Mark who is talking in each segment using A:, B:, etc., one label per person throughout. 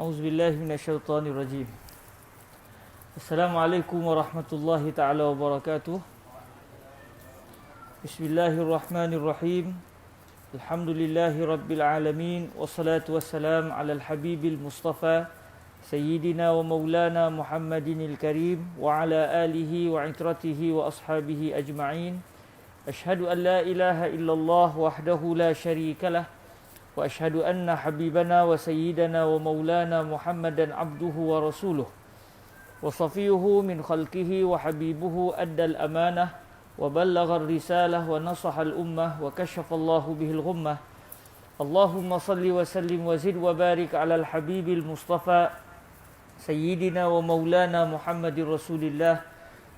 A: أعوذ بالله من الشيطان الرجيم. السلام عليكم ورحمة الله تعالى وبركاته. بسم الله الرحمن الرحيم. الحمد لله رب العالمين، والصلاة والسلام على الحبيب المصطفى سيدنا ومولانا محمد الكريم وعلى آله وعترته وأصحابه أجمعين. أشهد أن لا إله إلا الله وحده لا شريك له، وأشهد أن حبيبنا وسيدنا ومولانا محمدا عبده ورسوله وصفيه من خلقه وحبيبه، أدى الأمانة وبلغ الرسالة ونصح الأمة وكشف الله به الغمة. اللهم صل وسلم وزد وبارك على الحبيب المصطفى سيدنا ومولانا محمد رسول الله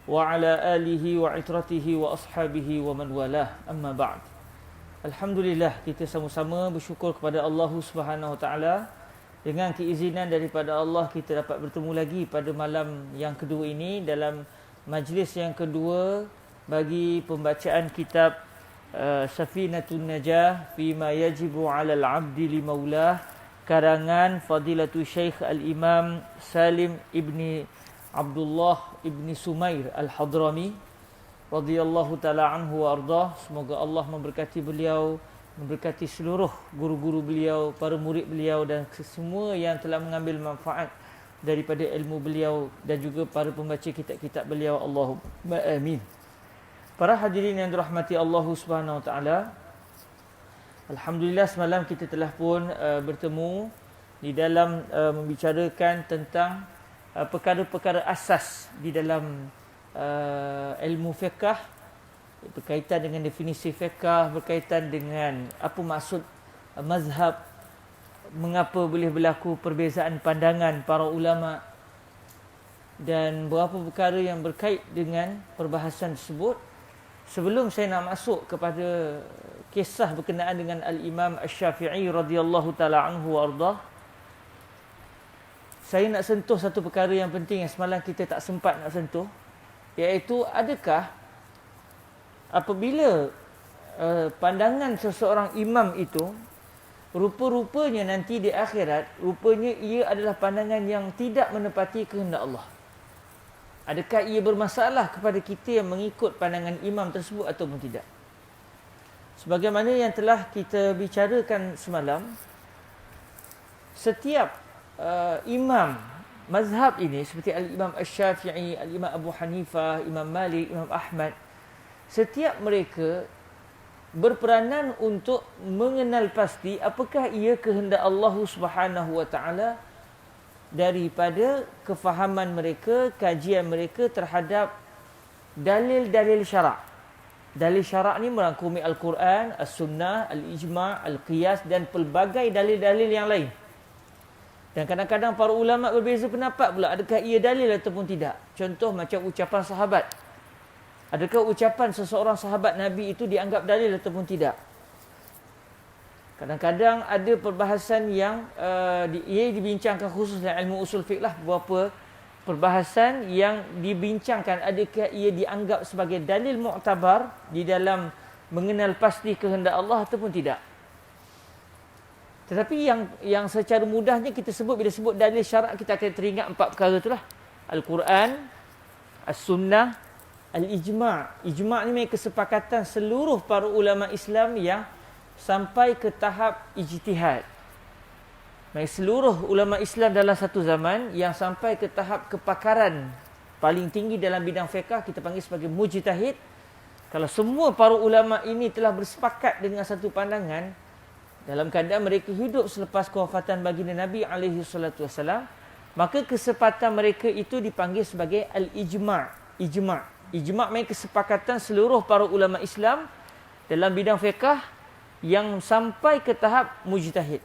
A: وعلى آله وعترته وأصحابه ومن والاه. أما بعد. Alhamdulillah, kita sama-sama bersyukur kepada Allah Subhanahu Wa Taala. Dengan keizinan daripada Allah, kita dapat bertemu lagi pada malam yang kedua ini dalam majlis yang kedua bagi pembacaan kitab Safinatun Najah Fima Yajibu 'alal 'Abdi li Maulah, karangan Fadilatul Syekh Al-Imam Salim ibni Abdullah ibni Sumair Al-Hadrami radhiyallahu ta'ala anhu wa ardah. Semoga Allah memberkati beliau, memberkati seluruh guru-guru beliau, para murid beliau dan semua yang telah mengambil manfaat daripada ilmu beliau dan juga para pembaca kitab-kitab beliau. Allahumma amin. Para hadirin yang dirahmati Allah Subhanahu wa taala, alhamdulillah semalam kita telah pun bertemu di dalam membicarakan tentang perkara-perkara asas di dalam ilmu fiqh, berkaitan dengan definisi fiqh, berkaitan dengan apa maksud mazhab, mengapa boleh berlaku perbezaan pandangan para ulama, dan beberapa perkara yang berkait dengan perbahasan tersebut. Sebelum saya nak masuk kepada kisah berkenaan dengan Al-Imam Asy-Syafi'i radhiyallahu taala anhu wa ardah, saya nak sentuh satu perkara yang penting yang semalam kita tak sempat nak sentuh, iaitu adakah apabila pandangan seseorang imam itu rupa-rupanya nanti di akhirat, rupanya ia adalah pandangan yang tidak menepati kehendak Allah. Adakah ia bermasalah kepada kita yang mengikut pandangan imam tersebut ataupun tidak? Sebagaimana yang telah kita bicarakan semalam, setiap imam mazhab ini seperti Al-Imam Asy-Syafi'i, Al-Imam Abu Hanifah, Imam Malik, Imam Ahmad, setiap mereka berperanan untuk mengenal pasti apakah ia kehendak Allah Subhanahu wa taala daripada kefahaman mereka, kajian mereka terhadap dalil-dalil syarak. Dalil syarak ni merangkumi Al-Quran, As-Sunnah, Al-Ijma', Al-Qiyas dan pelbagai dalil-dalil yang lain. Dan kadang-kadang para ulama berbeza pendapat pula, adakah ia dalil ataupun tidak. Contoh macam ucapan sahabat. Adakah ucapan seseorang sahabat Nabi itu dianggap dalil ataupun tidak? Kadang-kadang ada perbahasan yang ia dibincangkan khusus dalam ilmu usul fiqh lah, beberapa perbahasan yang dibincangkan adakah ia dianggap sebagai dalil mu'tabar di dalam mengenal pasti kehendak Allah ataupun tidak. Tetapi yang secara mudahnya kita sebut, bila sebut dalil syarak, kita akan teringat empat perkara itulah. Al-Quran, As-Sunnah, Al-Ijma'. Ijma' ni memang kesepakatan seluruh para ulama Islam yang sampai ke tahap ijtihad. Seluruh ulama Islam dalam satu zaman yang sampai ke tahap kepakaran paling tinggi dalam bidang fiqh, kita panggil sebagai mujtahid. Kalau semua para ulama ini telah bersepakat dengan satu pandangan, dalam keadaan mereka hidup selepas kewafatan baginda Nabi alaihi salatu wasalam, maka kesepakatan mereka itu dipanggil sebagai al-ijma'. Ijma' maksudnya kesepakatan seluruh para ulama Islam dalam bidang fiqh yang sampai ke tahap mujtahid.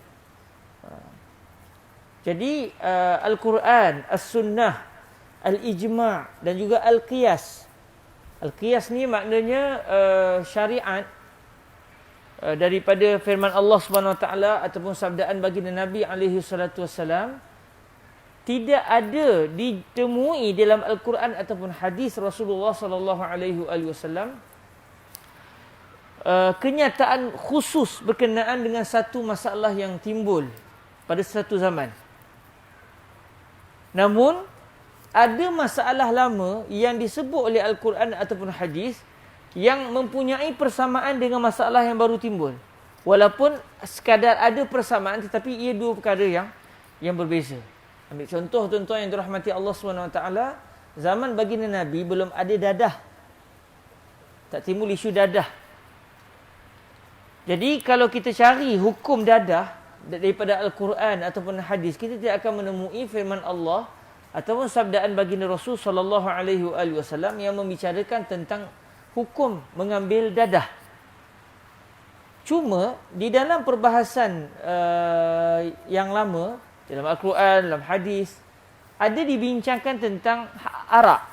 A: Jadi Al-Quran, As-Sunnah, Al-Ijma' dan juga Al-Qiyas. Al-Qiyas ni maknanya syariat daripada firman Allah Subhanahu Wa Taala ataupun sabdaan baginda Nabi alaihi salatu wasalam, tidak ada ditemui dalam Al-Quran ataupun hadis Rasulullah sallallahu alaihi wasallam kenyataan khusus berkenaan dengan satu masalah yang timbul pada satu zaman. Namun ada masalah lama yang disebut oleh Al-Quran ataupun hadis yang mempunyai persamaan dengan masalah yang baru timbul. Walaupun sekadar ada persamaan tetapi ia dua perkara yang berbeza. Ambil contoh tuan-tuan yang dirahmati Allah SWT, zaman baginda Nabi belum ada dadah. Tak timbul isu dadah. Jadi kalau kita cari hukum dadah daripada Al-Quran ataupun hadis, kita tidak akan menemui firman Allah ataupun sabdaan baginda Rasul sallallahu alaihi wasallam yang membicarakan tentang hukum mengambil dadah. Cuma di dalam perbahasan yang lama dalam Al-Quran, dalam hadis, ada dibincangkan tentang arak.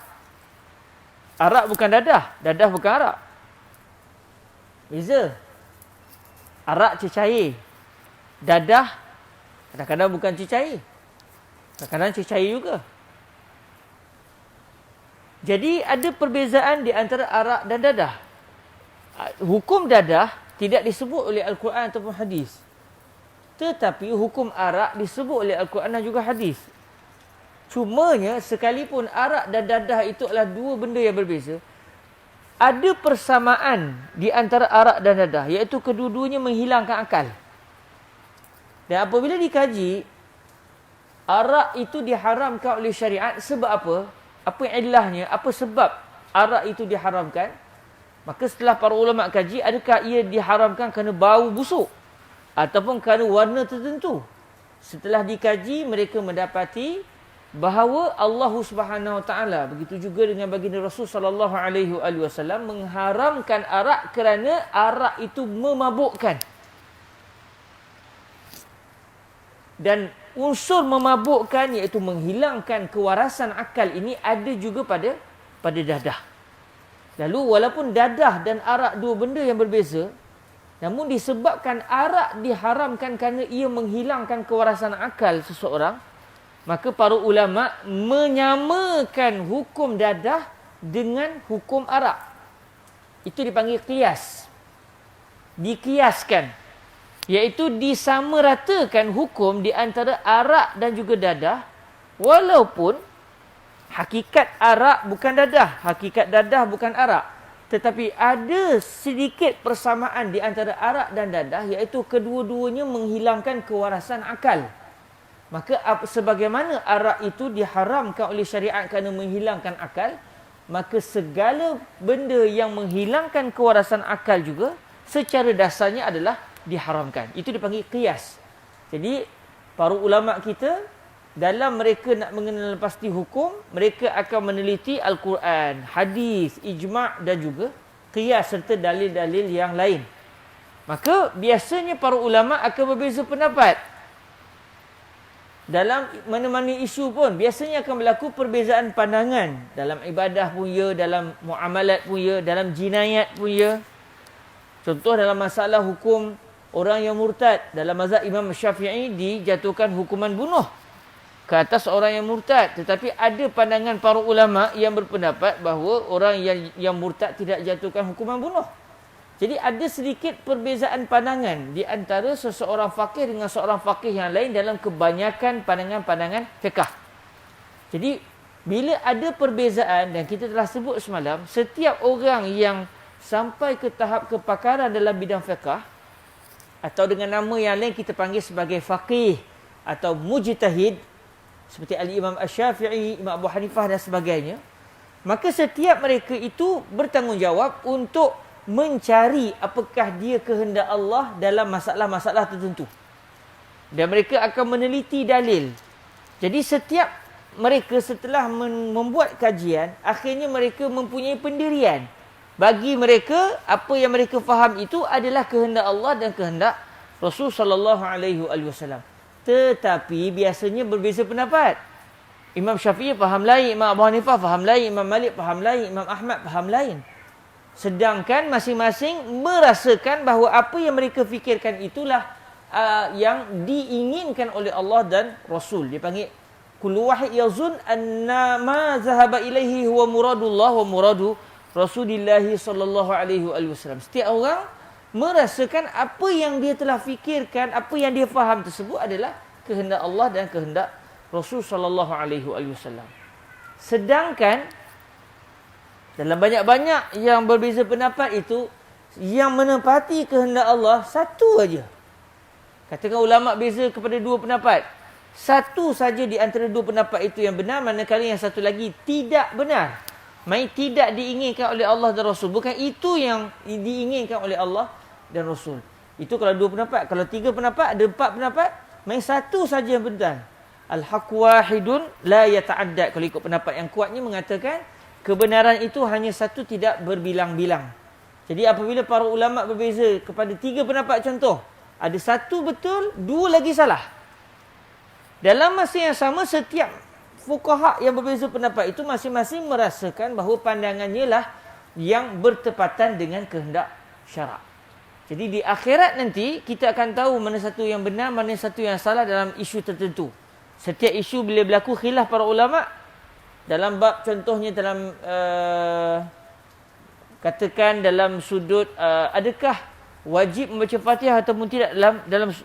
A: Arak bukan dadah, dadah bukan arak. Beza. Arak cecair. Dadah kadang-kadang bukan cecair. Kadang-kadang cecair juga. Jadi ada perbezaan di antara arak dan dadah. Hukum dadah tidak disebut oleh Al-Quran ataupun hadis. Tetapi hukum arak disebut oleh Al-Quran dan juga hadis. Cumanya sekalipun arak dan dadah itu adalah dua benda yang berbeza, ada persamaan di antara arak dan dadah, iaitu kedua-duanya menghilangkan akal. Dan apabila dikaji, arak itu diharamkan oleh syariat sebab apa? Apa yang ilahnya? Apa sebab arak itu diharamkan? Maka setelah para ulama kaji, adakah ia diharamkan kerana bau busuk ataupun kerana warna tertentu? Setelah dikaji, mereka mendapati bahawa Allah Subhanahu Wa Taala, begitu juga dengan baginda Rasul sallallahu alaihi wasallam, mengharamkan arak kerana arak itu memabukkan. Dan unsur memabukkan, iaitu menghilangkan kewarasan akal, ini ada juga pada dadah. Lalu walaupun dadah dan arak dua benda yang berbeza, namun disebabkan arak diharamkan kerana ia menghilangkan kewarasan akal seseorang, maka para ulama menyamakan hukum dadah dengan hukum arak. Itu dipanggil qiyas. Dikiaskan. Iaitu disamaratakan hukum di antara arak dan juga dadah, walaupun hakikat arak bukan dadah, hakikat dadah bukan arak. Tetapi ada sedikit persamaan di antara arak dan dadah, iaitu kedua-duanya menghilangkan kewarasan akal. Maka sebagaimana arak itu diharamkan oleh syariat kerana menghilangkan akal, maka segala benda yang menghilangkan kewarasan akal juga secara dasarnya adalah diharamkan. Itu dipanggil qiyas. Jadi para ulama kita dalam mereka nak mengenal pasti hukum, mereka akan meneliti Al-Quran, hadis, ijma' dan juga qiyas serta dalil-dalil yang lain. Maka biasanya para ulama akan berbeza pendapat. Dalam mana-mana isu pun biasanya akan berlaku perbezaan pandangan. Dalam ibadah pun ya, dalam muamalat pun ya, dalam jinayat pun ya. Contoh dalam masalah hukum orang yang murtad, dalam mazhab Imam Syafi'i dijatuhkan hukuman bunuh ke atas orang yang murtad. Tetapi ada pandangan para ulama yang berpendapat bahawa orang yang murtad tidak dijatuhkan hukuman bunuh. Jadi ada sedikit perbezaan pandangan di antara seseorang faqih dengan seorang faqih yang lain dalam kebanyakan pandangan-pandangan fiqh. Jadi bila ada perbezaan, dan kita telah sebut semalam, setiap orang yang sampai ke tahap kepakaran dalam bidang fiqh, atau dengan nama yang lain kita panggil sebagai faqih atau mujtahid, seperti Al-Imam Asy-Syafi'i, Imam Abu Hanifah dan sebagainya, maka setiap mereka itu bertanggungjawab untuk mencari apakah dia kehendak Allah dalam masalah-masalah tertentu. Dan mereka akan meneliti dalil. Jadi setiap mereka setelah membuat kajian, akhirnya mereka mempunyai pendirian. Bagi mereka, apa yang mereka faham itu adalah kehendak Allah dan kehendak Rasul sallallahu alaihi wasallam. Tetapi biasanya berbeza pendapat. Imam Syafi'i faham lain, Imam Abu Hanifah faham lain, Imam Malik faham lain, Imam Ahmad faham lain. Sedangkan masing-masing merasakan bahawa apa yang mereka fikirkan itulah yang diinginkan oleh Allah dan Rasul. Dia panggil kullu wahid yazun anna ma zahaba ilaihi huwa muradullah wa muradu Rasulillah sallallahu alaihi wasallam. Setiap orang merasakan apa yang dia telah fikirkan, apa yang dia faham tersebut adalah kehendak Allah dan kehendak Rasul sallallahu alaihi wasallam. Sedangkan dalam banyak-banyak yang berbeza pendapat itu, yang menepati kehendak Allah satu aja. Katakan ulama beza kepada dua pendapat, satu saja di antara dua pendapat itu yang benar, manakala yang satu lagi tidak benar. Main tidak diinginkan oleh Allah dan Rasul. Bukan itu yang diinginkan oleh Allah dan Rasul. Itu kalau dua pendapat. Kalau tiga pendapat, ada empat pendapat, main satu saja yang benar. Al-haq wahidun la yata'addad. Kalau ikut pendapat yang kuatnya mengatakan kebenaran itu hanya satu, tidak berbilang-bilang. Jadi apabila para ulama berbeza kepada tiga pendapat contoh, ada satu betul, dua lagi salah. Dalam masa yang sama, setiap fuqaha yang berbeza pendapat itu masing-masing merasakan bahawa pandangannya lah yang bertepatan dengan kehendak syarak. Jadi di akhirat nanti, kita akan tahu mana satu yang benar, mana satu yang salah dalam isu tertentu. Setiap isu bila berlaku khilaf para ulama, dalam bab contohnya dalam katakan dalam sudut adakah wajib membaca Fatihah ataupun tidak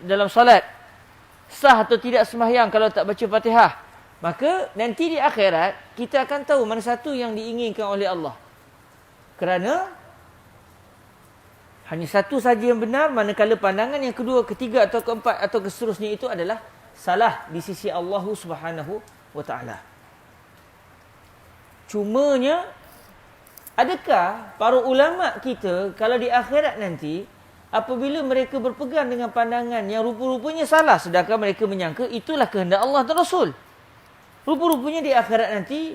A: dalam solat, sah atau tidak sembahyang kalau tak baca Fatihah, maka nanti di akhirat kita akan tahu mana satu yang diinginkan oleh Allah. Kerana hanya satu saja yang benar, manakala pandangan yang kedua, ketiga atau keempat atau seterusnya itu adalah salah di sisi Allah Subhanahu wa taala. Cumanya, adakah para ulama kita kalau di akhirat nanti, apabila mereka berpegang dengan pandangan yang rupa-rupanya salah, sedangkan mereka menyangka itulah kehendak Allah dan Rasul, rupa-rupanya di akhirat nanti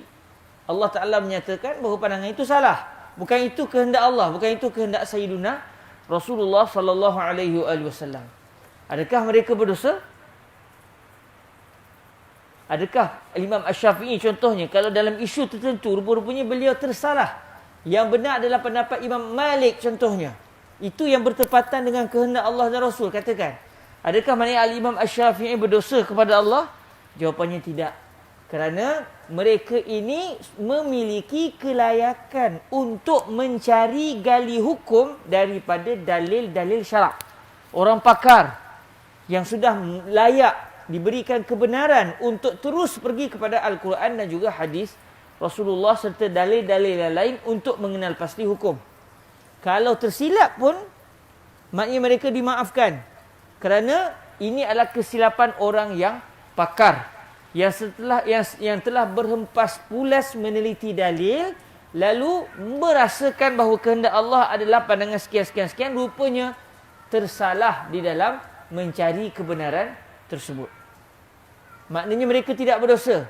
A: Allah Ta'ala menyatakan bahawa pandangan itu salah, bukan itu kehendak Allah, bukan itu kehendak Sayyiduna Rasulullah sallallahu alaihi wasallam. Adakah mereka berdosa? Adakah Imam Asy-Syafi'i contohnya, kalau dalam isu tertentu rupa-rupanya beliau tersalah, yang benar adalah pendapat Imam Malik contohnya, itu yang bertepatan dengan kehendak Allah dan Rasul, katakan, adakah maknanya Al-Imam Asy-Syafi'i berdosa kepada Allah? Jawapannya tidak. Kerana mereka ini memiliki kelayakan untuk mencari gali hukum daripada dalil-dalil syarak. Orang pakar yang sudah layak diberikan kebenaran untuk terus pergi kepada Al-Quran dan juga hadis Rasulullah serta dalil-dalil yang lain untuk mengenal pasti hukum. Kalau tersilap pun, maknanya mereka dimaafkan. Kerana ini adalah kesilapan orang yang pakar, yang telah berhempas pulas meneliti dalil, lalu merasakan bahawa kehendak Allah adalah pandangan sekian-sekian-sekian, rupanya tersalah di dalam mencari kebenaran tersebut. Maknanya mereka tidak berdosa.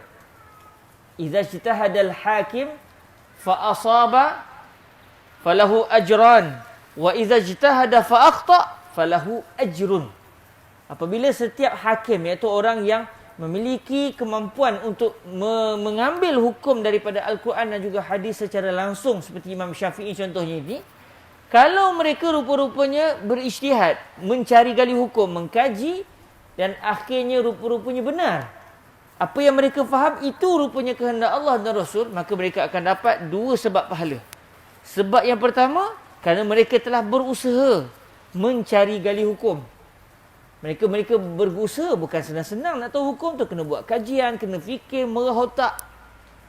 A: Idza ijtahadal hakim fa asaba falahu ajran wa idza ijtahada fa akhta falahu ajrun. Apabila setiap hakim, iaitu orang yang memiliki kemampuan untuk mengambil hukum daripada Al-Quran dan juga hadis secara langsung, seperti Imam Syafi'i contohnya ini, kalau mereka rupa-rupanya berijtihad, mencari gali hukum, mengkaji, dan akhirnya rupa-rupanya benar, apa yang mereka faham itu rupanya kehendak Allah dan Rasul, maka mereka akan dapat dua sebab pahala. Sebab yang pertama, kerana mereka telah berusaha mencari gali hukum. Mereka berusaha, bukan senang-senang nak tahu hukum tu, kena buat kajian, kena fikir, merah otak.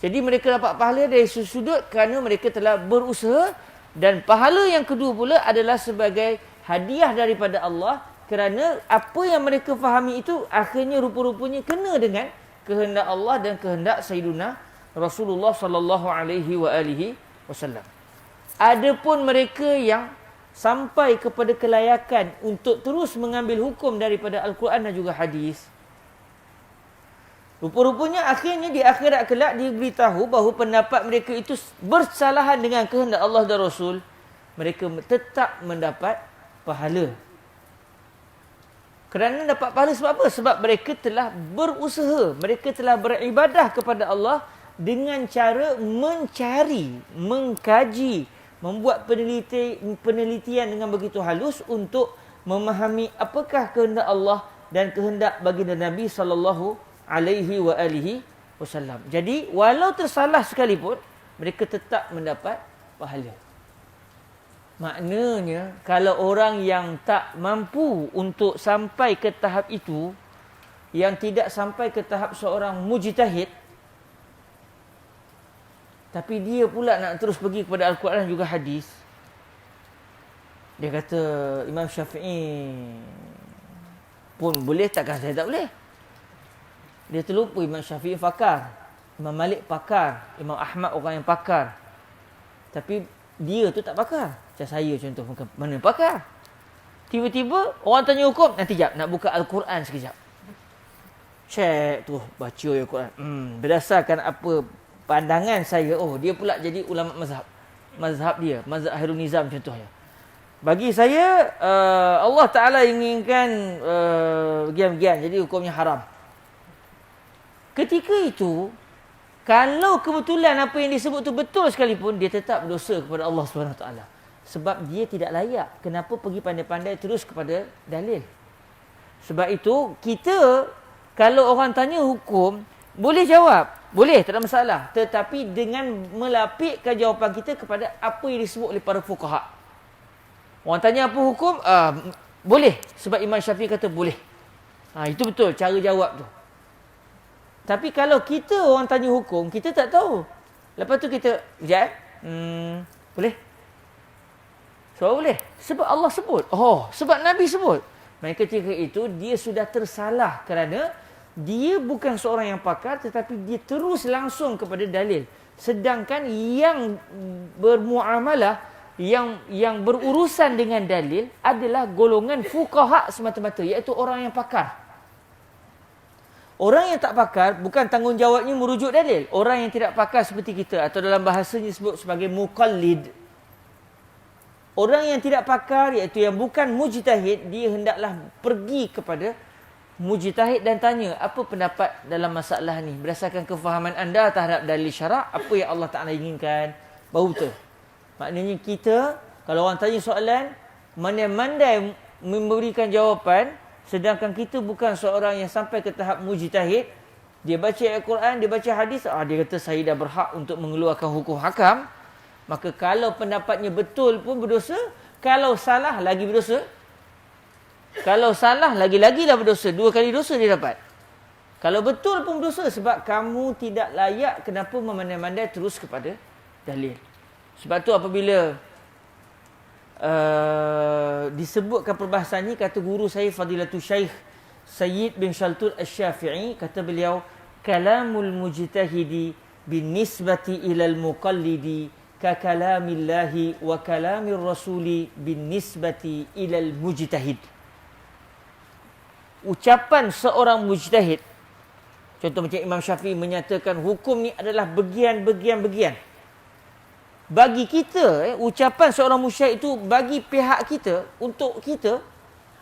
A: Jadi mereka dapat pahala dari sudut kerana mereka telah berusaha, dan pahala yang kedua pula adalah sebagai hadiah daripada Allah, kerana apa yang mereka fahami itu akhirnya rupa-rupanya kena dengan kehendak Allah dan kehendak Sayyiduna Rasulullah sallallahu alaihi wasallam. Adapun mereka yang sampai kepada kelayakan untuk terus mengambil hukum daripada Al-Quran dan juga hadis, rupa-rupanya akhirnya di akhirat kelak diberitahu bahawa pendapat mereka itu bersalahan dengan kehendak Allah dan Rasul, mereka tetap mendapat pahala. Kerana dapat pahala sebab apa? Sebab mereka telah berusaha, mereka telah beribadah kepada Allah dengan cara mencari, mengkaji, membuat penelitian dengan begitu halus untuk memahami apakah kehendak Allah dan kehendak baginda Nabi sallallahu alaihi wasallam. Jadi walau tersalah sekalipun, mereka tetap mendapat pahala. Maknanya kalau orang yang tak mampu untuk sampai ke tahap itu, yang tidak sampai ke tahap seorang mujtahid, tapi dia pula nak terus pergi kepada Al-Quran juga hadis. Dia kata Imam Syafi'i pun boleh, takkan saya tak boleh? Dia terlupa Imam Syafi'i pakar, Imam Malik pakar, Imam Ahmad orang yang pakar. Tapi dia tu tak pakar. Macam saya contoh, mana pakar? Tiba-tiba orang tanya hukum, nanti jap nak buka Al-Quran sekejap. Cek tu, baca Al-Quran. Berdasarkan apa pandangan saya, dia pula jadi ulama mazhab. Mazhab dia, mazhab Hairun Nizam contohnya. Bagi saya, Allah Ta'ala inginkan gian-gian, jadi hukumnya haram. Ketika itu, kalau kebetulan apa yang disebut tu betul sekalipun, dia tetap berdosa kepada Allah SWT. Sebab dia tidak layak. Kenapa pergi pandai-pandai terus kepada dalil? Sebab itu, kita, kalau orang tanya hukum, boleh jawab. Boleh, tak ada masalah. Tetapi dengan melapikkan jawapan kita kepada apa yang disebut oleh para fuqaha. Orang tanya apa hukum? Boleh. Sebab Imam Syafi'i kata boleh. Itu betul cara jawab tu. Tapi kalau kita orang tanya hukum, kita tak tahu. Lepas tu kita, boleh? Sebab boleh. Sebab Allah sebut. Sebab Nabi sebut. Maka ketika itu, dia sudah tersalah kerana dia bukan seorang yang pakar, tetapi dia terus langsung kepada dalil. Sedangkan yang bermuamalah, yang berurusan dengan dalil adalah golongan fuqaha semata-mata, iaitu orang yang pakar. Orang yang tak pakar bukan tanggungjawabnya merujuk dalil. Orang yang tidak pakar seperti kita, atau dalam bahasanya disebut sebagai muqallid. Orang yang tidak pakar, iaitu yang bukan mujtahid, dia hendaklah pergi kepada mujtahid dan tanya, apa pendapat dalam masalah ni? Berdasarkan kefahaman anda terhadap dalil syarak, apa yang Allah Ta'ala inginkan? Baru betul. Maknanya kita, kalau orang tanya soalan, mandai-mandai memberikan jawapan, sedangkan kita bukan seorang yang sampai ke tahap mujtahid. Dia baca Al-Quran, dia baca hadis, dia kata saya dah berhak untuk mengeluarkan hukum hakam. Maka kalau pendapatnya betul pun berdosa, kalau salah lagi berdosa. Kalau salah lagi-lagi dah berdosa, 2 kali dosa dia dapat. Kalau betul pun berdosa, sebab kamu tidak layak. Kenapa memandai-mandai terus kepada dalil? Sebab tu apabila disebutkan perbahasan ni, kata guru saya Fadilatul Syekh Sayyid bin Shaltul Asy-Syafi'i, kata beliau, kalamul mujtahidi bin nisbati ilal muqallidi ka kalamillahi wa kalamir rasuli bin nisbati ilal mujtahid. Ucapan seorang mujtahid, contoh macam Imam Syafi'i menyatakan hukum ni adalah bagian-bagian. Bagi kita, ucapan seorang mujtahid itu bagi pihak kita, untuk kita,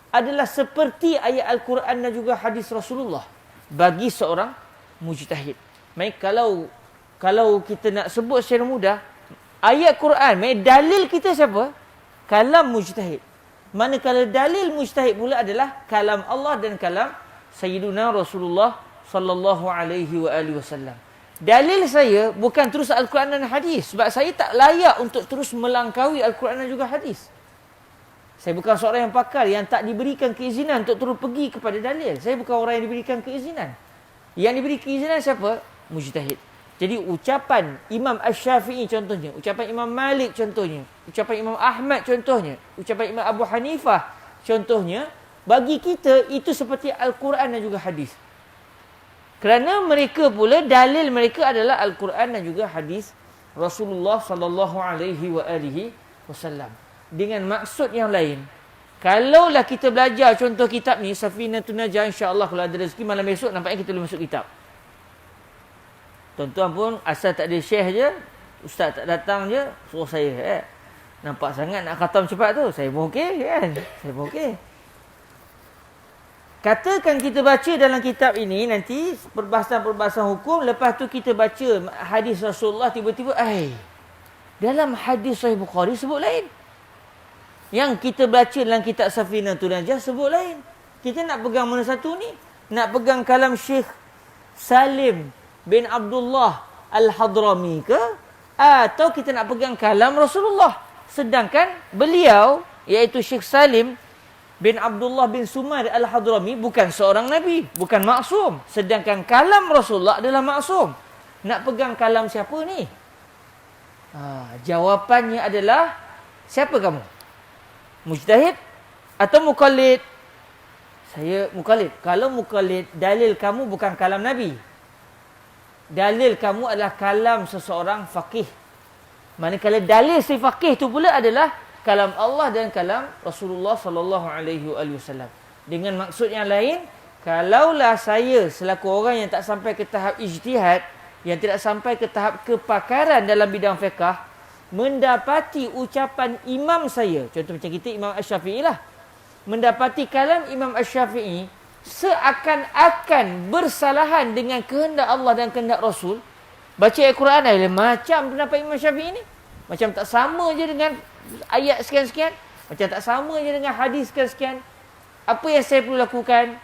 A: adalah seperti ayat Al-Quran dan juga hadis Rasulullah. Bagi seorang mujtahid. Baik, kalau kita nak sebut secara mudah, ayat Quran, dalil kita siapa? Kalam mujtahid. Manakala dalil mujtahid pula adalah kalam Allah dan kalam Sayyiduna Rasulullah sallallahu alaihi wasallam. Dalil saya bukan terus Al-Quran dan hadis, sebab saya tak layak untuk terus melangkaui Al-Quran dan juga hadis. Saya bukan seorang yang pakar, yang tak diberikan keizinan untuk terus pergi kepada dalil. Saya bukan orang yang diberikan keizinan. Yang diberi keizinan siapa? Mujtahid. Jadi ucapan Imam Asy-Syafi'i contohnya, ucapan Imam Malik contohnya, ucapan Imam Ahmad contohnya, ucapan Imam Abu Hanifah contohnya, bagi kita itu seperti Al-Quran dan juga hadis. Kerana mereka pula, dalil mereka adalah Al-Quran dan juga hadis Rasulullah sallallahu alaihi wasallam. Dengan maksud yang lain, kalaulah kita belajar contoh kitab ni, Safinatun Najah, insya-Allah kalau ada rezeki malam besok nampaknya kita boleh masuk kitab. Tuan-tuan pun asal tak ada syekh je, ustaz tak datang je, suruh saya. Nampak sangat nak khatam cepat tu, saya pun okey kan? Saya pun okey. Katakan kita baca dalam kitab ini nanti perbahasan-perbahasan hukum, lepas tu kita baca hadis Rasulullah, tiba-tiba dalam hadis Sahih Bukhari sebut lain. Yang kita baca dalam kitab Safinatun Najah sebut lain. Kita nak pegang mana satu ni? Nak pegang kalam Syekh Salim bin Abdullah Al-Hadrami ke? Atau kita nak pegang kalam Rasulullah? Sedangkan beliau, iaitu Syekh Salim, bin Abdullah bin Sumair Al-Hadrami bukan seorang Nabi, bukan maksum. Sedangkan kalam Rasulullah adalah maksum. Nak pegang kalam siapa ni? Jawapannya adalah, siapa kamu? Mujtahid atau muqallid? Saya muqallid. Kalau muqallid, dalil kamu bukan kalam Nabi. Dalil kamu adalah kalam seseorang faqih. Manakala dalil si faqih tu pula adalah kalam Allah dan kalam Rasulullah sallallahu alaihi wasallam. Dengan maksud yang lain, kalaulah saya selaku orang yang tak sampai ke tahap ijtihad, yang tidak sampai ke tahap kepakaran dalam bidang fiqh, mendapati ucapan imam saya, contoh macam kita Imam Asy-Syafi'i lah, mendapati kalam Imam Asy-Syafi'i seakan-akan bersalahan dengan kehendak Allah dan kehendak Rasul, baca Al-Quran macam pendapat Imam Syafi'i ni, macam tak sama je dengan ayat sekian-sekian, macam tak sama je dengan hadis sekian-sekian. Apa yang saya perlu lakukan?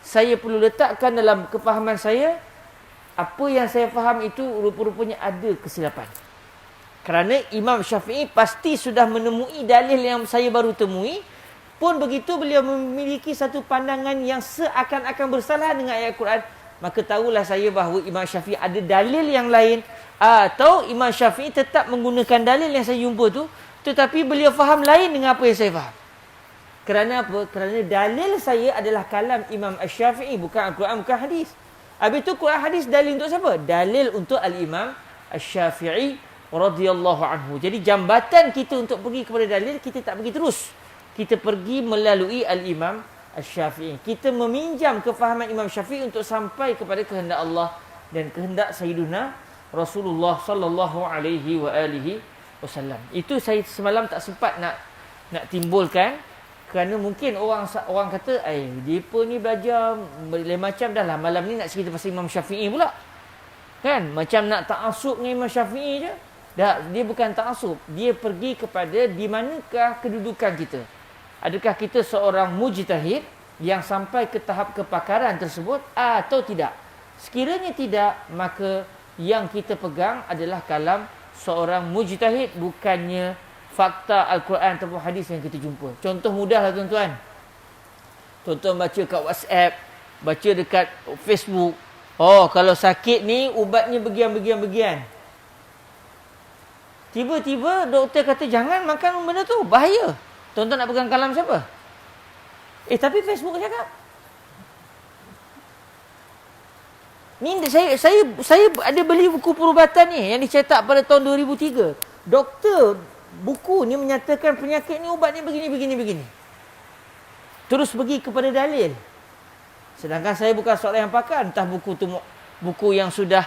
A: Saya perlu letakkan dalam kefahaman saya, apa yang saya faham itu rupa-rupanya ada kesilapan. Kerana Imam Syafi'i pasti sudah menemui dalil yang saya baru temui. Pun begitu beliau memiliki satu pandangan yang seakan-akan bersalah dengan ayat Al-Quran, maka tahulah saya bahawa Imam Syafi'i ada dalil yang lain, atau Imam Syafi'i tetap menggunakan dalil yang saya jumpa tu, tetapi beliau faham lain dengan apa yang saya faham. Kerana apa? Kerana dalil saya adalah kalam Imam Asy-Syafi'i, bukan Al-Quran, bukan hadis. Habis tu Quran hadis dalil untuk siapa? Dalil untuk Al-Imam Asy-Syafi'i radhiyallahu anhu. Jadi jambatan kita untuk pergi kepada dalil, kita tak pergi terus. Kita pergi melalui Al-Imam Asy-Syafi'i. Kita meminjam kefahaman Imam Syafi'i untuk sampai kepada kehendak Allah dan kehendak Sayyiduna Rasulullah sallallahu alaihi wasallam. Itu saya semalam tak sempat nak timbulkan, kerana mungkin orang kata, depa ni belajar lain macam dah lah, malam ni nak cerita pasal Imam Syafi'i pula. Kan? Macam nak ta'assub dengan Imam Syafi'i je. Dia bukan ta'assub, dia pergi kepada di manakah kedudukan kita. Adakah kita seorang mujtahid yang sampai ke tahap kepakaran tersebut atau tidak? Sekiranya tidak, maka yang kita pegang adalah kalam seorang mujtahid, bukannya fakta Al-Quran ataupun hadis yang kita jumpa. Contoh mudah lah tuan-tuan. Tuan-tuan baca kat WhatsApp, baca dekat Facebook. Kalau sakit ni ubatnya begian. Tiba-tiba doktor kata jangan makan benda tu, bahaya. Tuan-tuan nak pegang kalam siapa? Tapi Facebook cakap. Ni saya ada beli buku perubatan ni yang dicetak pada tahun 2003. Doktor buku ni menyatakan penyakit ni ubat ni begini. Terus pergi kepada dalil. Sedangkan saya bukan seorang yang pakar, entah buku tu buku yang sudah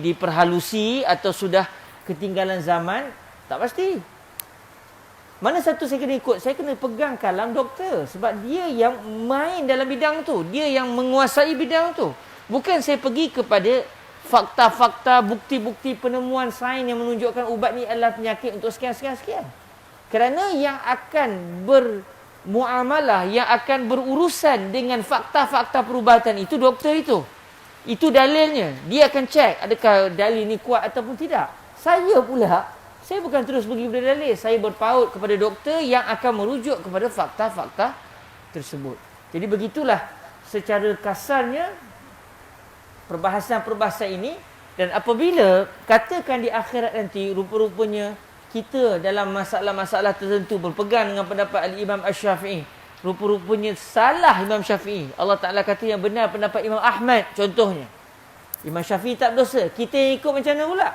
A: diperhalusi atau sudah ketinggalan zaman, tak pasti. Mana satu saya kena ikut? Saya kena pegang kalam doktor. Sebab dia yang main dalam bidang tu. Dia yang menguasai bidang tu. Bukan saya pergi kepada fakta-fakta, bukti-bukti penemuan sains yang menunjukkan ubat ni adalah penyakit untuk sekian. Kerana yang akan bermuamalah, yang akan berurusan dengan fakta-fakta perubatan itu doktor itu. Itu dalilnya. Dia akan cek adakah dalil ni kuat ataupun tidak. Saya pula, saya bukan terus pergi kepada dalil. Saya berpaut kepada doktor yang akan merujuk kepada fakta-fakta tersebut. Jadi begitulah secara kasarnya perbahasan ini. Dan apabila katakan di akhirat nanti rupa-rupanya kita dalam masalah-masalah tertentu berpegang dengan pendapat Al-Imam Asy-Syafi'i, rupa-rupanya salah Imam Syafi'i, Allah Ta'ala kata yang benar pendapat Imam Ahmad contohnya, Imam Syafi'i tak berdosa, kita yang ikut macam mana pula?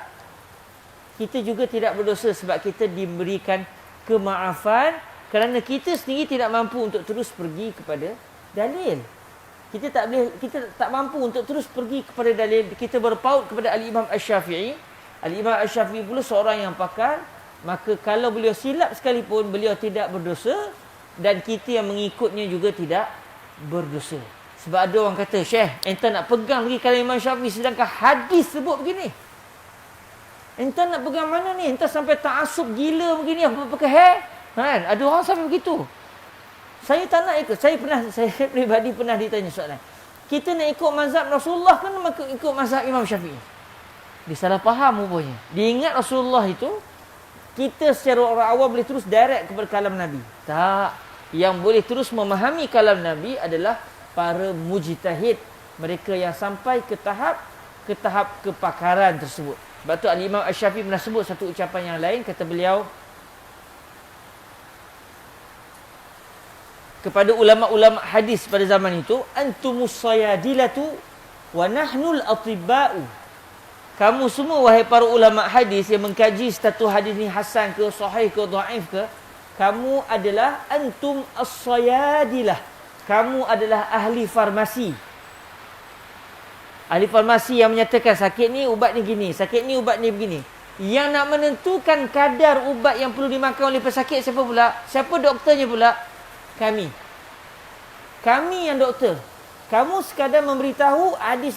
A: Kita juga tidak berdosa sebab kita diberikan kemaafan kerana kita sendiri tidak mampu untuk terus pergi kepada dalil. Kita tak mampu untuk terus pergi kepada dalil. Kita berpaut kepada Al-Imam Asy-Syafi'i. Al-Imam Asy-Syafi'i pula seorang yang pakar, maka kalau beliau silap sekalipun beliau tidak berdosa dan kita yang mengikutnya juga tidak berdosa. Sebab ada orang kata, Syekh, ente nak pegang lagi kalam Imam Syafi'i sedangkan hadis sebut begini. Ente nak pegang mana ni? Ente sampai ta'assub gila begini, apa pakai hair? Kan? Ada orang sampai begitu. Saya tak nak ikut. Saya pribadi pernah ditanya soalan. Kita nak ikut mazhab Rasulullah kan ikut mazhab Imam Syafi'i? Dia salah faham rupanya. Dia ingat Rasulullah itu, kita secara orang awam boleh terus direct kepada kalam Nabi. Tak. Yang boleh terus memahami kalam Nabi adalah para mujtahid, mereka yang sampai ke tahap kepakaran tersebut. Sebab tu Al-Imam Asy-Syafi'i pernah sebut satu ucapan yang lain, kata beliau kepada ulama-ulama hadis pada zaman itu, antumus sayadilatu wa nahnul atibba'u. Kamu semua wahai para ulama hadis yang mengkaji status hadis ni hasan ke sahih ke dhaif ke, kamu adalah antum as-sayadilah. Kamu adalah ahli farmasi. Ahli farmasi yang menyatakan sakit ni ubat ni gini, sakit ni ubat ni begini. Yang nak menentukan kadar ubat yang perlu dimakan oleh pesakit siapa pula? Siapa doktornya pula? Kami. Kami yang doktor. Kamu sekadar memberitahu hadis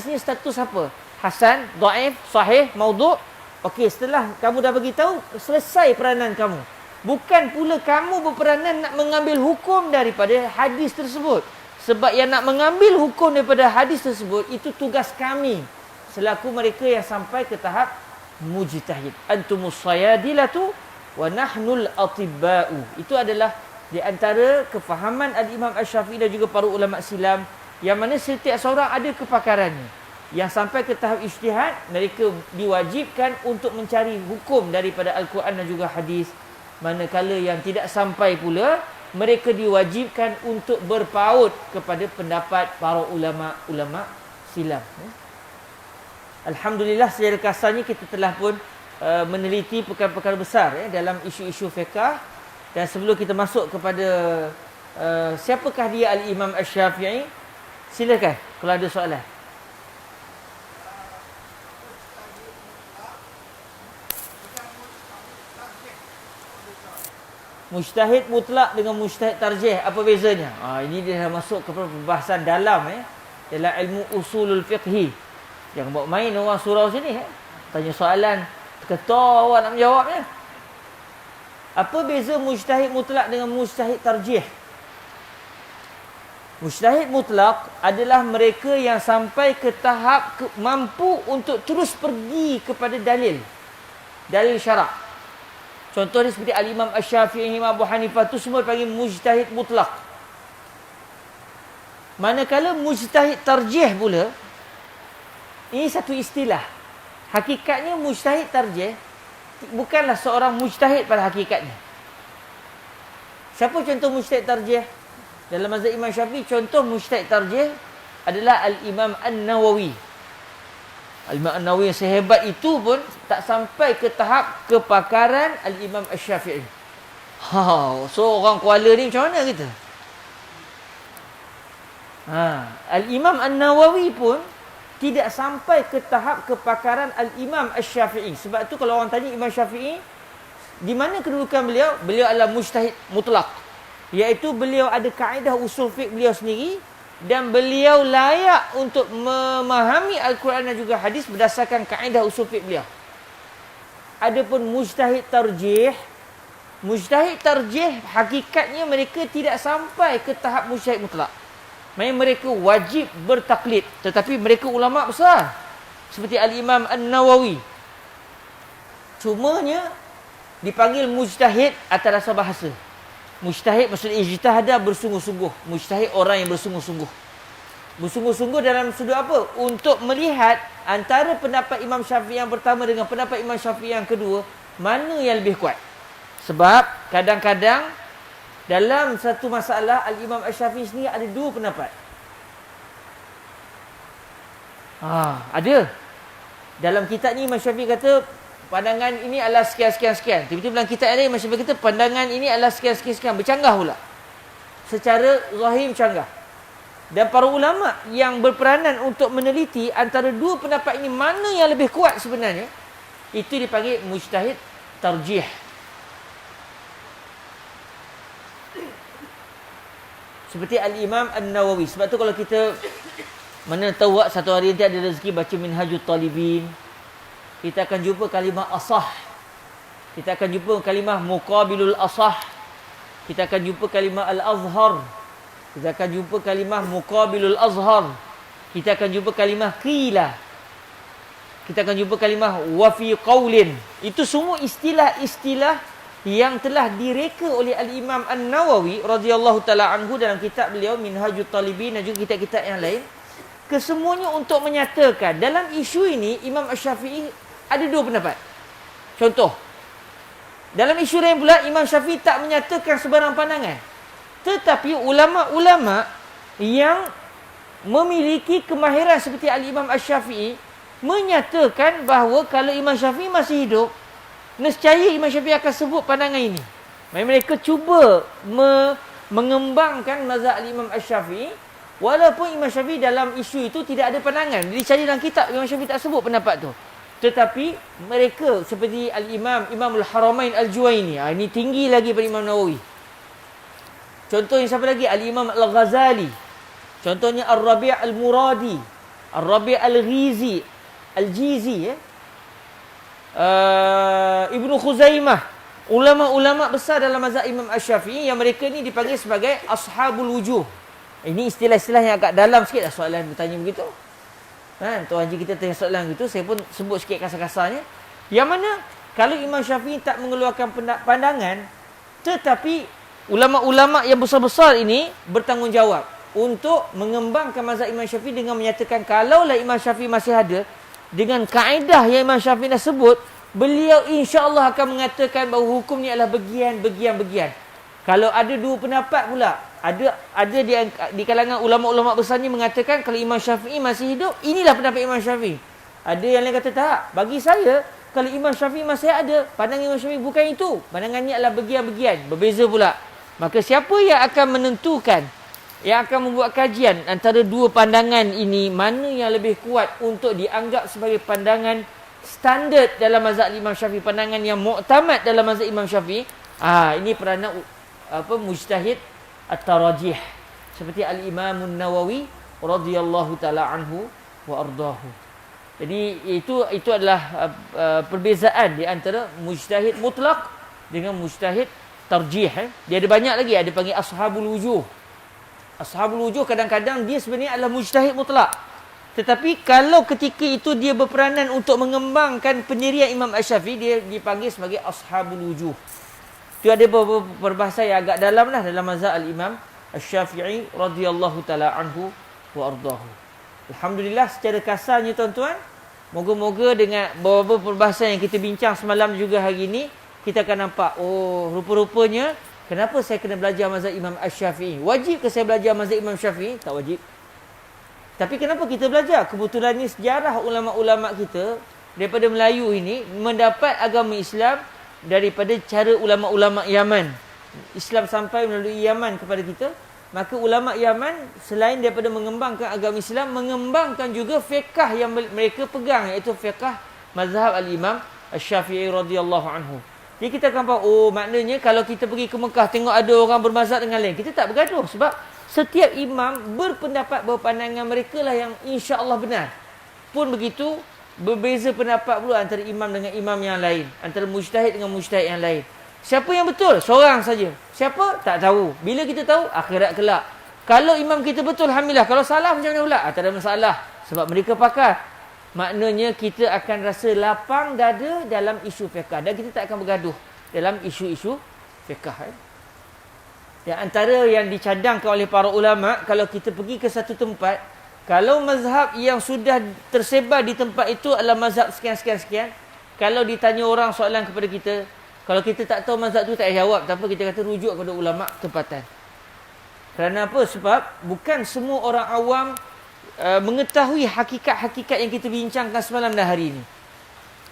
A: ni status apa? Hasan, dhaif, sahih, maudhu'. Okey, setelah kamu dah beritahu, selesai peranan kamu. Bukan pula kamu berperanan nak mengambil hukum daripada hadis tersebut. Sebab yang nak mengambil hukum daripada hadis tersebut, itu tugas kami selaku mereka yang sampai ke tahap mujtahid. Antumus sayadilatu wa nahnul atibba'u. Itu adalah di antara kefahaman Al-Imam Asy-Syafi'i dan juga para ulama silam, yang mana setiap seorang ada kepakarannya. Yang sampai ke tahap ijtihad, mereka diwajibkan untuk mencari hukum daripada Al-Quran dan juga hadis. Manakala yang tidak sampai pula, mereka diwajibkan untuk berpaut kepada pendapat para ulama silam. Alhamdulillah, secara kasarnya kita telah pun meneliti perkara-perkara besar dalam isu-isu fiqh. Dan sebelum kita masuk kepada siapakah dia Al-Imam Asy-Syafi'i, silakan kalau ada soalan. Mujtahid mutlak dengan mujtahid tarjih, apa bezanya? Ini dia dah masuk kepada pembahasan dalam dalam ilmu usulul fiqhi. Jangan bawa main orang surau sini tanya soalan terketar awak nak menjawabnya. Apa beza mujtahid mutlak dengan mujtahid tarjih? Mujtahid mutlak adalah mereka yang sampai ke tahap mampu untuk terus pergi kepada dalil syarak. Contoh ni seperti Al-Imam Asy-Syafi'i, Imam Abu Hanifah, tu semua panggil mujtahid mutlak. Manakala mujtahid tarjih pula, ini satu istilah. Hakikatnya mujtahid tarjih bukanlah seorang mujtahid pada hakikatnya. Siapa contoh mujtahid tarjih? Dalam mazhab Imam Syafi'i, contoh mujtahid tarjih adalah Al-Imam An-Nawawi. Al-Imam An-Nawawi yang sehebat itu pun tak sampai ke tahap kepakaran Al-Imam Asy-Syafi'i. So orang Kuala ni macam mana kita? Al-Imam An-Nawawi pun tidak sampai ke tahap kepakaran Al-Imam Asy-Syafi'i. Sebab tu kalau orang tanya Imam Syafi'i, di mana kedudukan beliau? Beliau adalah mujtahid mutlak. Iaitu beliau ada kaedah usul fiqh beliau sendiri, dan beliau layak untuk memahami Al-Quran dan juga hadis berdasarkan kaedah usul fiqh beliau. Adapun mujtahid tarjih hakikatnya mereka tidak sampai ke tahap mujtahid mutlak. Maksudnya mereka wajib bertaklid, tetapi mereka ulama besar seperti Al-Imam An-Nawawi. Cumanya dipanggil mujtahid atas dasar bahasa. Mujtahid maksudnya ijtihada bersungguh-sungguh. Mujtahid orang yang bersungguh-sungguh. Bersungguh-sungguh dalam sudut apa? Untuk melihat antara pendapat Imam Syafi'i yang pertama dengan pendapat Imam Syafi'i yang kedua, mana yang lebih kuat. Sebab kadang-kadang dalam satu masalah Al-Imam Asy-Syafi'i sendiri ada dua pendapat. Ada. Dalam kitab ni Imam Syafi'i kata pandangan ini adalah sekian-sekian-sekian. Tiba-tiba dalam kitab ini Imam Syafi'i kata pandangan ini adalah sekian-sekian-sekian. Bercanggah pula. Secara zahir bercanggah. Dan para ulama yang berperanan untuk meneliti antara dua pendapat ini mana yang lebih kuat sebenarnya, itu dipanggil mujtahid tarjih. Seperti Al-Imam An-Nawawi. Sebab tu kalau kita mana tahu satu hari nanti ada rezeki baca Minhajut Talibin, kita akan jumpa kalimah asah. Kita akan jumpa kalimah muqabilul asah. Kita akan jumpa kalimah al-azhar. Kita akan jumpa kalimah muqabilul azhar. Kita akan jumpa kalimah qila. Kita akan jumpa kalimah wa fi qaulin. Itu semua istilah-istilah yang telah direka oleh Al-Imam An-Nawawi radhiyallahu taala anhu dalam kitab beliau Minhajut Talibin dan juga kitab-kitab yang lain, kesemuanya untuk menyatakan dalam isu ini Imam Asy-Syafi'i ada dua pendapat. Contoh, dalam isu lain pula Imam Syafi'i tak menyatakan sebarang pandangan. Tetapi ulama-ulama yang memiliki kemahiran seperti Al-Imam Asy-Syafi'i menyatakan bahawa kalau Imam Syafi'i masih hidup, nescaya Imam Syafi'i akan sebut pandangan ini. Mereka cuba mengembangkan mazhab Imam Asy-Syafi'i walaupun Imam Syafi'i dalam isu itu tidak ada pandangan. Dicari dalam kitab, Imam Syafi'i tak sebut pendapat tu. Tetapi mereka seperti Imamul Haramain Al-Juwaini, ini tinggi lagi daripada Imam Nawawi. Contohnya siapa lagi? Al-Imam Al-Ghazali. Contohnya Ar-Rabi' Al-Muradi, Ar-Rabi' Al-Ghizi, Al-Jizi, Ibnu Khuzaimah, ulama-ulama besar dalam mazhab Imam Asy-Syafi'i yang mereka ni dipanggil sebagai ashabul wujuh. Ini istilah-istilah yang agak dalam sikit lah soalan bertanya begitu. Tuan Haji kita tanya soalan gitu, saya pun sebut sikit kasar-kasarnya. Yang mana kalau Imam Syafi'i tak mengeluarkan pandangan, tetapi ulama-ulama yang besar-besar ini bertanggungjawab untuk mengembangkan mazhab Imam Syafi'i dengan menyatakan kalaulah Imam Syafi'i masih ada, dengan kaedah yang Imam Syafi'i dah sebut, beliau insya-Allah akan mengatakan bahawa hukum ni adalah bagian. Kalau ada dua pendapat pula, ada di kalangan ulama-ulama besar ni mengatakan kalau Imam Syafi'i masih hidup, inilah pendapat Imam Syafi'i. Ada yang lain kata tak. Bagi saya, kalau Imam Syafi'i masih ada, pandangan Imam Syafi'i bukan itu. Pandangannya adalah bagian-bagian, berbeza pula. Maka siapa yang akan menentukan, yang akan membuat kajian antara dua pandangan ini, mana yang lebih kuat untuk dianggap sebagai pandangan standard dalam mazhab Imam Syafi'i, pandangan yang muktamad dalam mazhab Imam Syafi'i, ini peranan mujtahid at-tarajih seperti Al-Imam An-Nawawi radhiyallahu taala anhu wa ardahu. Jadi itu adalah perbezaan di antara mujtahid mutlak dengan mujtahid tarjih. Dia ada banyak lagi, ada panggil ashabul wujuh. Ashabul wujuh kadang-kadang dia sebenarnya adalah mujtahid mutlak. Tetapi kalau ketika itu dia berperanan untuk mengembangkan pendirian Imam Asy-Syafi'i, dia dipanggil sebagai ashabul wujuh. Itu ada beberapa perbahasan yang agak dalam lah dalam mazhab Al-Imam Asy-Syafi'i radhiyallahu taala anhu wa ardahu. Alhamdulillah, secara kasarnya tuan-tuan, moga-moga dengan beberapa perbahasan yang kita bincang semalam juga hari ini, kita akan nampak, rupa-rupanya kenapa saya kena belajar mazhab Imam Asy-Syafi'i? Wajib ke saya belajar mazhab Imam Syafi'i? Tak wajib. Tapi kenapa kita belajar? Kebetulannya sejarah ulama-ulama kita daripada Melayu ini mendapat agama Islam daripada cara ulama-ulama Yaman. Islam sampai melalui Yaman kepada kita. Maka ulama Yaman selain daripada mengembangkan agama Islam, mengembangkan juga fiqh yang mereka pegang, iaitu fiqh mazhab Al-Imam Asy-Syafi'i radhiyallahu anhu. Jadi kita akan faham, maknanya kalau kita pergi ke Mekah tengok ada orang bermazhab dengan lain, kita tak bergaduh sebab setiap imam berpendapat bahawa pandangan mereka lah yang insya-Allah benar. Pun begitu, berbeza pendapat pula antara imam dengan imam yang lain, antara mujtahid dengan mujtahid yang lain. Siapa yang betul? Seorang saja. Siapa? Tak tahu. Bila kita tahu? Akhirat kelak. Kalau imam kita betul, alhamdulillah. Kalau salah, macam mana pula? Tak ada masalah. Sebab mereka pakar. Maknanya kita akan rasa lapang dada dalam isu fiqh. Dan kita tak akan bergaduh dalam isu-isu fiqh. Dan antara yang dicadangkan oleh para ulama, kalau kita pergi ke satu tempat, kalau mazhab yang sudah tersebar di tempat itu adalah mazhab sekian-sekian-sekian, kalau ditanya orang soalan kepada kita, kalau kita tak tahu mazhab tu, tak payah jawab. Tanpa kita kata rujuk kepada ulama tempatan. Kerana apa? Sebab bukan semua orang awam mengetahui hakikat-hakikat yang kita bincangkan semalam dan hari ini.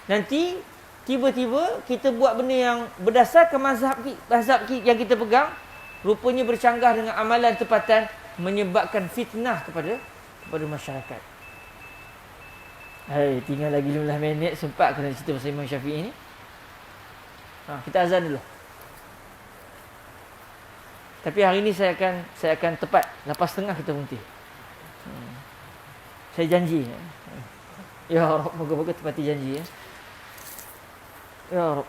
A: Nanti tiba-tiba kita buat benda yang berdasarkan mazhab yang kita pegang, rupanya bercanggah dengan amalan tempatan, menyebabkan fitnah kepada masyarakat. Tinggal lagi 15 minit, sempat kena cerita pasal Imam Syafi'i ni. Kita azan dulu. Tapi hari ini saya akan tepat. Lepas tengah kita berhenti. Saya janji. Ya Rabb, moga-moga tepati janji. Ya Rabb.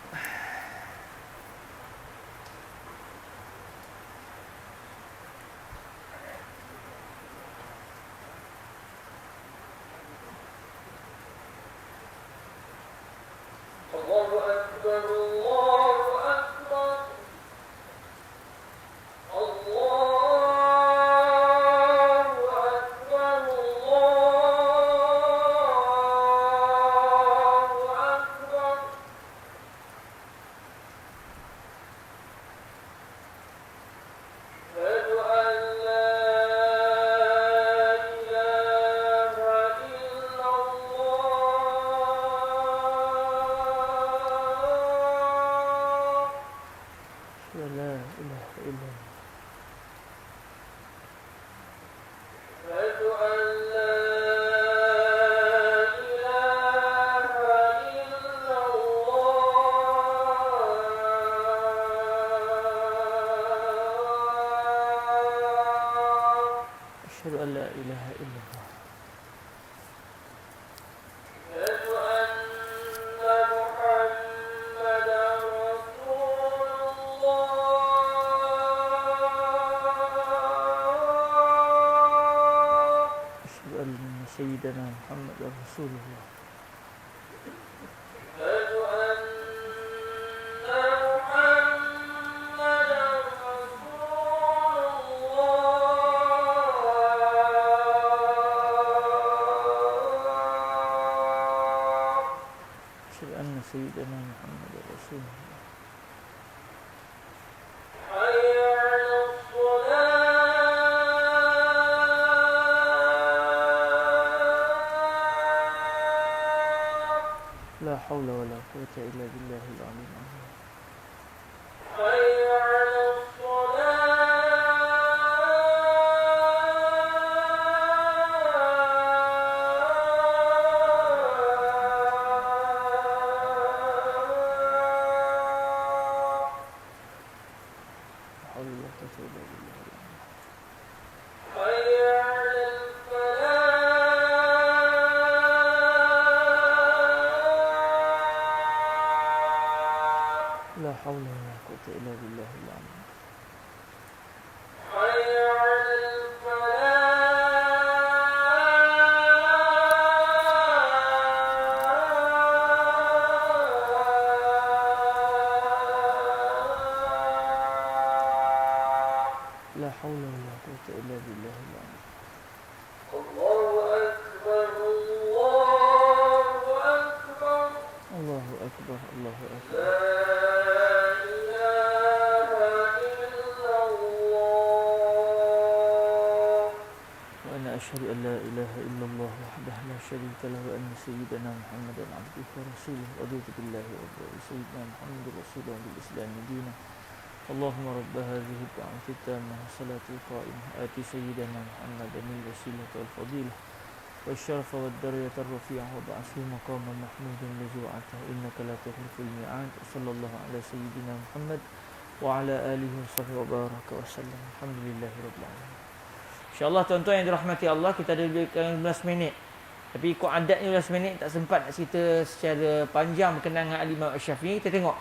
B: Allahu Akbar, Allahu Akbar.
A: La ilaha illallah. Asyhadu an la ilaha illallah. سيدنا محمد رسول الله. أشهد أن سيدنا محمد رسول الله. لا حول ولا قوة إلا بالله العلي العظيم. لا حول ولا قوة إلا بالله العلي العظيم. لا حول ولا قوة إلا بالله العلي العظيم. الله أكبر الله أكبر الله أكبر الله أكبر. أشهد أن لا إله إلا الله وحده لا شريك له وأن سيدنا محمدا عبده ورسوله رضيت بالله ربا وسيدنا محمد رسول الله بالإسلام دينا. اللهم رب هذه الدعوة التامة والصلاة القائمة آت سيدنا محمدا الوسيلة والفضيلة والشرف والدرجة الرفيعة وابعثه مقاما محمودا الذي وعدته إنك لا تخلف الميعاد. وصلى الله على سيدنا محمد وعلى آله وصحبه وبارك وسلم. الحمد لله رب العالمين. InsyaAllah tuan-tuan yang dirahmati Allah, kita ada lebih kurang 15 minit. Tapi ikut adatnya 15 minit tak sempat nak cerita secara panjang berkenaan dengan Al-Imam Asy-Syafi'i. Kita tengok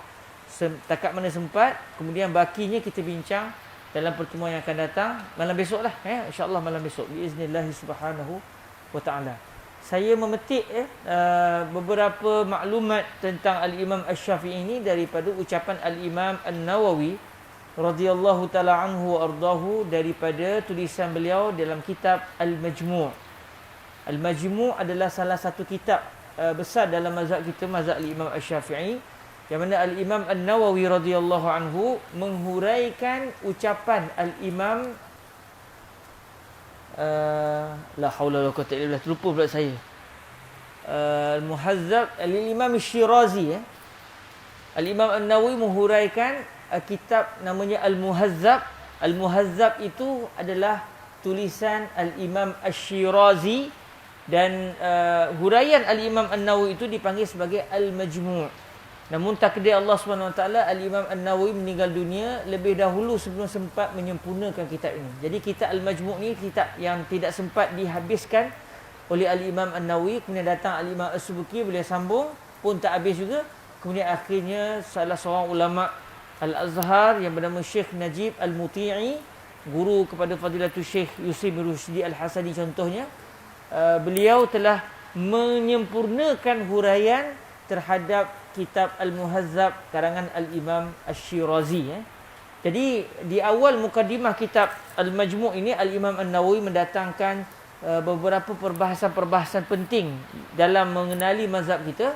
A: takat mana sempat, kemudian bakinya kita bincang dalam pertemuan yang akan datang malam besok lah. InsyaAllah malam besok biiznillah subhanahu wa ta'ala. Saya memetik beberapa maklumat tentang Al-Imam Asy-Syafi'i ini daripada ucapan Al-Imam An-Nawawi radhiyallahu ta'ala anhu wa ardahu, daripada tulisan beliau dalam kitab Al-Majmu'. Al-Majmu' adalah salah satu kitab besar dalam mazhab kita, mazhab Al-Imam Asy-Syafi'i, yang mana Al-Imam An-Nawawi radhiyallahu anhu menghuraikan ucapan Al-Imam la haula wala quwwata illa billah, terlupa pula saya, Al-Muhazzab Al-Imam Asy-Syirazi. Al-Imam An-Nawawi menghuraikan kitab namanya Al-Muhazzab. Al-Muhazzab itu adalah tulisan Al-Imam Asy-Syirazi, dan huraian Al-Imam An-Nawawi itu dipanggil sebagai Al-Majmu'. Namun takdir Allah SWT, Al-Imam An-Nawawi meninggal dunia lebih dahulu sebelum sempat menyempurnakan kitab ini. Jadi kitab Al-Majmu' ni kitab yang tidak sempat dihabiskan oleh Al-Imam An-Nawawi. Kemudian datang Al-Imam As-Subki, boleh sambung pun tak habis juga. Kemudian akhirnya salah seorang ulama Al-Azhar yang bernama Syekh Najib Al-Muti'i, guru kepada Fadilatul Syekh Yusri bin Rushdi Al-Hasani contohnya, beliau telah menyempurnakan huraian terhadap kitab Al-Muhazzab karangan Al-Imam Asy-Syirazi. Jadi di awal mukadimah kitab Al-Majmu' ini, Al-Imam An-Nawawi mendatangkan beberapa perbahasan-perbahasan penting dalam mengenali mazhab kita.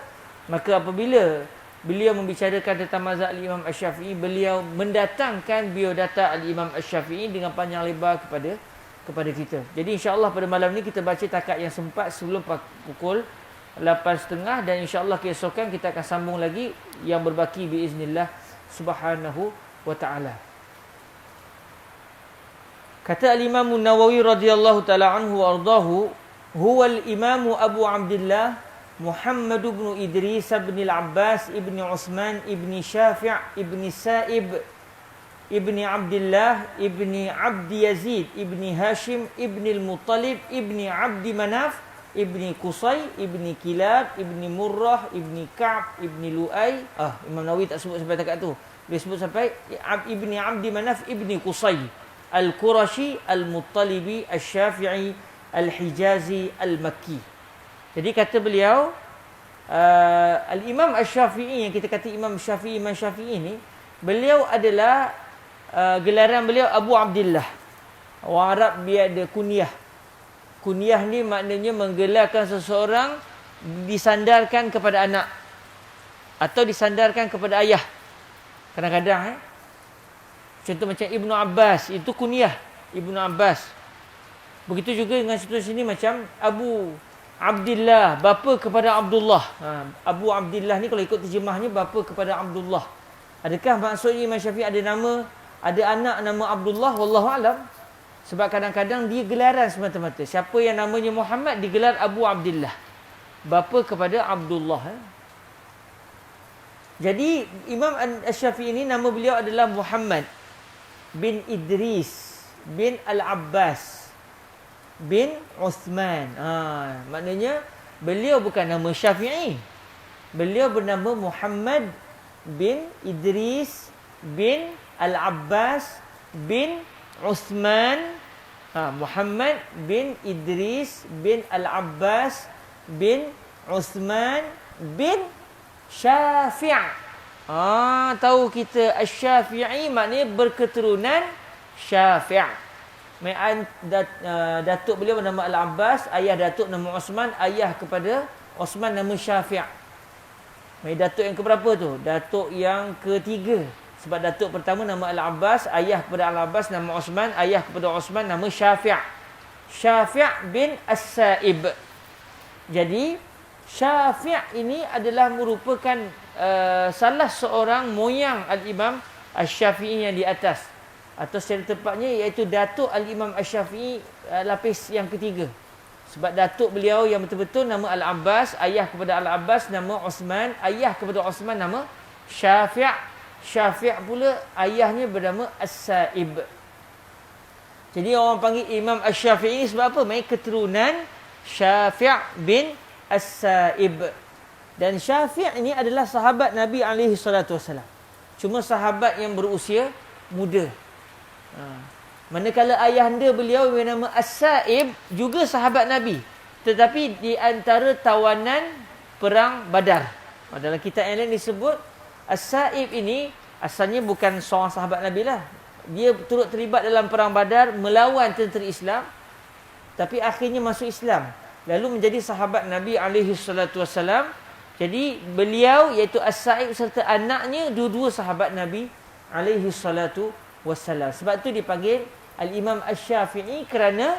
A: Maka apabila beliau membicarakan tentang mazhab Al-Imam Asy-Syafi'i, beliau mendatangkan biodata Al-Imam Asy-Syafi'i dengan panjang lebar kepada kita. Jadi insya-Allah pada malam ni kita baca takat yang sempat sebelum pukul 8.30, dan insya-Allah keesokan kita akan sambung lagi yang berbaki biiznillah subhanahu wa taala. Kata al-Imam An-Nawawi radhiyallahu taala anhu wa ardahu, huwa al-Imam Abu Abdullah Muhammad ibn Idris ibn al-Abbas ibn Utsman ibn Syafi' ibn Sa'ib ibn Abdullah ibn Abdi Yazid ibn Hashim ibn al-Muttalib ibn Abdi Manaf ibn Qusay ibn Kilab ibn Murrah ibn Ka'b ibn Lu'ay. Imam Nawawi tak sebut sampai dekat tu. Dia sebut sampai ibn Abdi Manaf ibn Qusay Al-Qurashi Al-Muttalibi Al-Syafi'i Al-Hijazi Al-Makki. Jadi kata beliau, Al-Imam Al-Syafi'i, yang kita kata Imam Syafi'i ni, beliau adalah gelaran beliau Abu Abdullah. Orang Arab dia ada kunyah. Kunyah ni maknanya menggelarkan seseorang disandarkan kepada anak atau disandarkan kepada ayah. Kadang-kadang contoh macam Ibnu Abbas, itu kunyah Ibnu Abbas. Begitu juga dengan situasi ini macam Abu Abdullah, bapa kepada Abdullah. Abu Abdullah ni kalau ikut terjemahnya bapa kepada Abdullah. Adakah maksudnya Imam Syafi'i ada nama, ada anak nama Abdullah? Wallahu alam. Sebab kadang-kadang dia gelaran semata-mata. Siapa yang namanya Muhammad digelar Abu Abdullah, bapa kepada Abdullah. Jadi Imam Asy-Syafi'i ini nama beliau adalah Muhammad bin Idris bin Al-Abbas bin Uthman. Maknanya beliau bukan nama Syafi'i. Beliau bernama Muhammad bin Idris bin Al-Abbas bin Uthman. Muhammad bin Idris bin Al-Abbas bin Uthman bin Syafi'. Tahu kita Asy-Syafi'i maknanya berketurunan Syafi'. Datuk beliau bernama Al-Abbas, ayah datuk nama Osman, ayah kepada Osman nama Syafi'. Datuk yang keberapa tu? Datuk yang ketiga. Sebab datuk pertama nama Al-Abbas, ayah kepada Al-Abbas nama Osman, ayah kepada Osman nama Syafi'. Syafi' bin As-Sa'ib. Jadi Syafi' ini adalah merupakan salah seorang moyang Al-Imam Asy-Syafi'i yang di atas, atau secara tepatnya iaitu datuk Al-Imam Asy-Syafi'i lapis yang ketiga. Sebab datuk beliau yang betul-betul nama Al-Abbas, ayah kepada Al-Abbas nama Osman, ayah kepada Osman nama Syafi'. Syafi' pula ayahnya bernama As-Sa'ib. Jadi orang panggil Imam Asy-Syafi'i ini sebab apa? Main keturunan Syafi' bin As-Sa'ib. Dan Syafi' ini adalah sahabat Nabi SAW. Cuma sahabat yang berusia muda. Manakala ayahanda beliau bernama As-Sa'ib juga sahabat Nabi, tetapi di antara tawanan perang Badar. Dalam kitab yang lain disebut As-Sa'ib ini asalnya bukan seorang sahabat Nabi lah. Dia turut terlibat dalam perang Badar melawan tentera Islam, tapi akhirnya masuk Islam, lalu menjadi sahabat Nabi SAW. Jadi beliau iaitu As-Sa'ib serta anaknya dua-dua sahabat Nabi SAW. Sebab tu dipanggil Al-Imam Asy-Syafi'i, kerana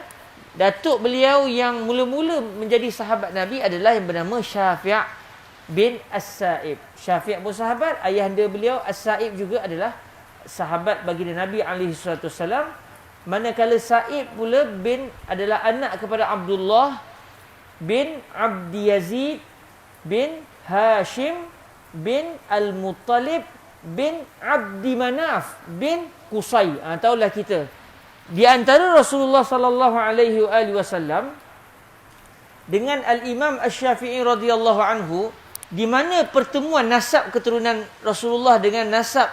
A: datuk beliau yang mula-mula menjadi sahabat Nabi adalah yang bernama Syafi' bin As-Sa'ib. Syafi' pun sahabat, ayahanda beliau As-Sa'ib juga adalah sahabat baginda Nabi SAW. Manakala Sa'ib pula bin adalah anak kepada Abdullah bin Abdi Yazid bin Hashim bin Al-Muttalib bin Abdi Manaf bin Qusay. Tahulah kita, di antara Rasulullah SAW dengan Al-Imam Asy-Syafi'i radhiyallahu anhu, di mana pertemuan nasab keturunan Rasulullah dengan nasab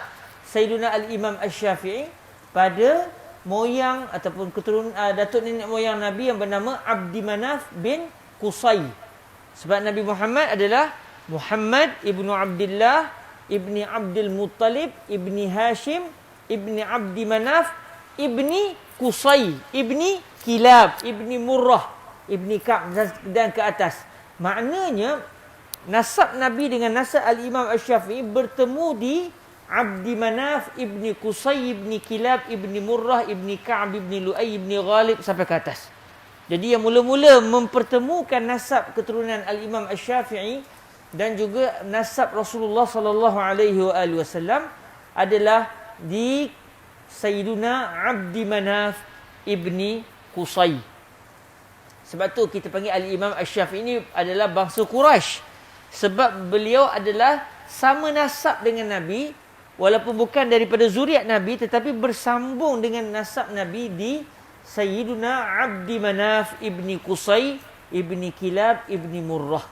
A: Sayyidina Al-Imam Asy-Syafi'i pada moyang ataupun keturunan datuk nenek moyang Nabi yang bernama Abdi Manaf bin Qusay. Sebab Nabi Muhammad adalah Muhammad ibnu Abdullah ibni Abdul Muttalib ibni Hashim ibni Abdi Manaf ibni Qusay ibni Kilab ibni Murrah ibni Ka'b dan ke atas. Maknanya nasab Nabi dengan nasab Al-Imam Asy-Syafi'i bertemu di Abdi Manaf ibni Qusay ibni Kilab ibni Murrah ibni Ka'b ibni Lu'ay ibni Ghalib sampai ke atas. Jadi yang mula-mula mempertemukan nasab keturunan Al-Imam Asy-Syafi'i dan juga nasab Rasulullah SAW adalah di Sayyiduna Abdi Manaf ibni Qusay. Sebab tu kita panggil Al-Imam Asy-Syafi'i ini adalah bangsa Quraisy. Sebab beliau adalah sama nasab dengan Nabi, walaupun bukan daripada zuriat Nabi, tetapi bersambung dengan nasab Nabi di Sayyiduna Abdi Manaf ibni Qusay ibni Kilab ibni Murrah.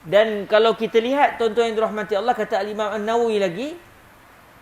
A: Dan kalau kita lihat tuan-tuan yang dirahmati Allah, kata Al-Imam An-Nawawi lagi,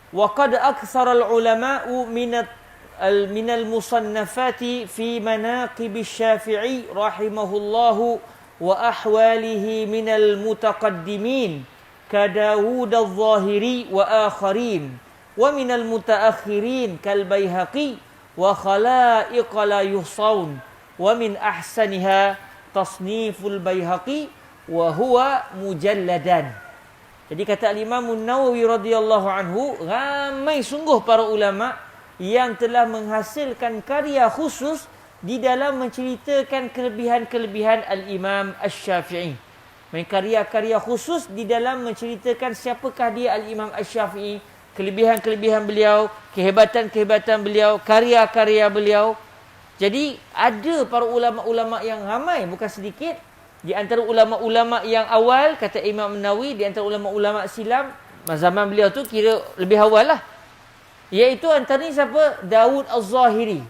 A: wa qad aktsara al-ulama'u minal musannafati fi manaqib asy-Syafi'i rahimahullahu wa ahwalihi minal mutaqaddimin ka Dawud adh-Dhahiri wa akharin wa minal mutaakhirin kal Baihaqi wa khalaiq la yuhsaun wa min ahsaniha tasniful Baihaqi wa huwa mujalladan. Jadi kata Al-Imam An-Nawawi radhiyallahu anhu, ramai sungguh para ulama yang telah menghasilkan karya khusus di dalam menceritakan kelebihan-kelebihan Al-Imam Asy-Syafi'i. Karya-karya khusus di dalam menceritakan siapakah dia Al-Imam Asy-Syafi'i, kelebihan-kelebihan beliau, kehebatan-kehebatan beliau, karya-karya beliau. Jadi ada para ulama-ulama yang ramai, bukan sedikit. Di antara ulama-ulama yang awal, kata Imam Nawawi, di antara ulama-ulama silam, zaman beliau tu kira lebih awal lah. Iaitu antaranya siapa? Dawud Adh-Dhahiri.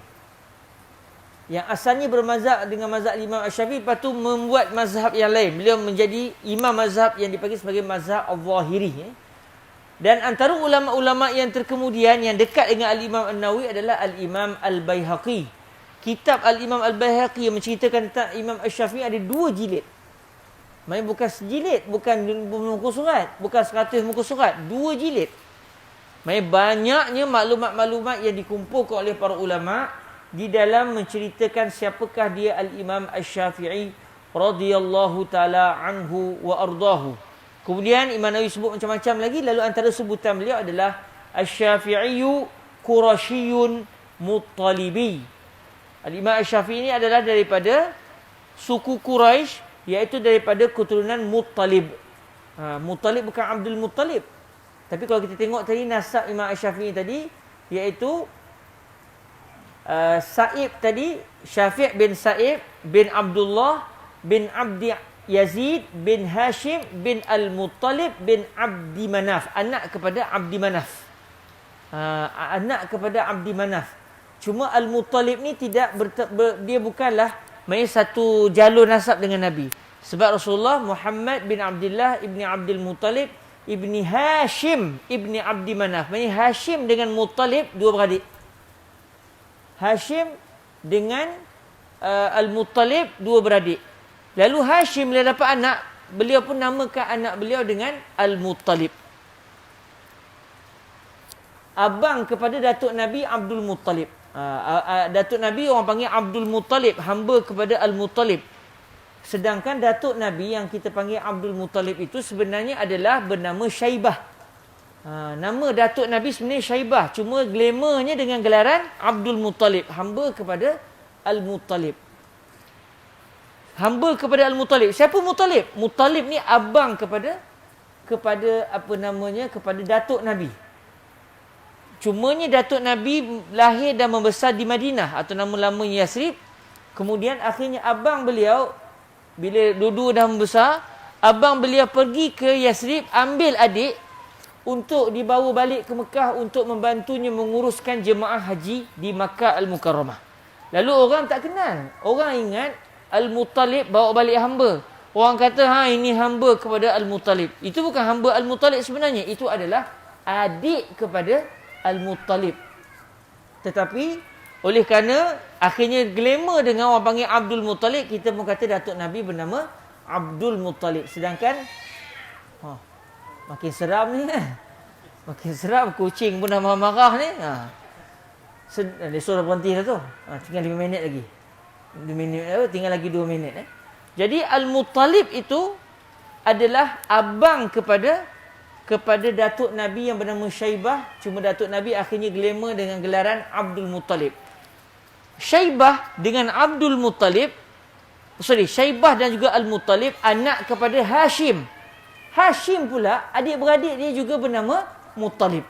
A: Yang asalnya bermazhab dengan mazhab Imam Asy-Syafi'i, lepas tu membuat mazhab yang lain. Beliau menjadi imam mazhab yang dipanggil sebagai mazhab Adh-Dhahiri. Dan antara ulama-ulama yang terkemudian, yang dekat dengan Al-Imam An-Nawawi adalah Al-Imam Al-Baihaqi. Kitab Al-Imam Al-Baihaqi yang menceritakan tentang Imam Asy-Syafi'i ada 2 jilid. Maksudnya bukan sejilid, bukan muka surat, bukan 100 muka surat, 2 jilid. Maksudnya banyaknya maklumat-maklumat yang dikumpulkan oleh para ulama di dalam menceritakan siapakah dia Al-Imam Asy-Syafi'i radhiyallahu taala anhu wa ardahu. Kemudian Imam Nawawi sebut macam-macam lagi, lalu antara sebutan beliau adalah Asy-Syafi'iyyu Qurasyiyyun Muttalibi. Al-Imam Asy-Syafi'i ini adalah daripada suku Quraisy, iaitu daripada keturunan Muttalib. Muttalib bukan Abdul Muttalib. Tapi kalau kita tengok tadi nasab Imam Asy-Syafi'i tadi, iaitu Sa'ib tadi, Syafi' bin Sa'ib bin Abdullah bin Abdi Yazid bin Hashim bin Al-Muttalib bin Abdi Manaf. Anak kepada Abdi Manaf. Anak kepada Abdi Manaf. Cuma Al-Muttalib ni tidak dia bukanlah main satu jalur nasab dengan Nabi. Sebab Rasulullah Muhammad bin Abdullah ibni Abdul Muttalib ibni Hashim ibni Abdi Manaf. Main Hashim dengan Muttalib 2 beradik. Hashim dengan Al-Muttalib 2 beradik. Lalu Hashim bila dapat anak, beliau pun namakan anak beliau dengan Al-Muttalib. Abang kepada Datuk Nabi Abdul Muttalib. Datuk Nabi orang panggil Abdul Muttalib, hamba kepada Al-Muttalib. Sedangkan Datuk Nabi yang kita panggil Abdul Muttalib itu sebenarnya adalah bernama Syaibah. Nama Datuk Nabi sebenarnya Syaibah, cuma glamournya dengan gelaran Abdul Muttalib, hamba kepada Al-Muttalib. Hamba kepada Al-Muttalib. Siapa Muttalib? Muttalib ni abang kepada apa namanya, kepada Datuk Nabi. Cumanya Datuk Nabi lahir dan membesar di Madinah atau nama lamanya Yasrib. Kemudian akhirnya abang beliau bila dua-dua dah membesar, abang beliau pergi ke Yasrib ambil adik untuk dibawa balik ke Mekah untuk membantunya menguruskan jemaah haji di Makkah Al-Mukarramah. Lalu orang tak kenal. Orang ingat Al-Muttalib bawa balik hamba. Orang kata ini hamba kepada Al-Muttalib. Itu bukan hamba Al-Muttalib sebenarnya. Itu adalah adik kepada Al-Muttalib. Tetapi oleh kerana akhirnya glamour dengan orang panggil Abdul Muttalib, kita pun kata Datuk Nabi bernama Abdul Muttalib. Sedangkan makin seram ni kan. Makin seram, kucing pun dah marah-marah ni. Esok dah berhenti dah tu. Tinggal 5 minit lagi. 2 minit, tinggal lagi 2 minit. Jadi Al-Muttalib itu adalah abang kepada Datuk Nabi yang bernama Syaibah. Cuma Datuk Nabi akhirnya glamour dengan gelaran Abdul Muttalib. Syaibah dengan Abdul Muttalib, Syaibah dan juga Al-Muttalib anak kepada Hashim. Hashim pula, adik-beradik dia juga bernama Muttalib.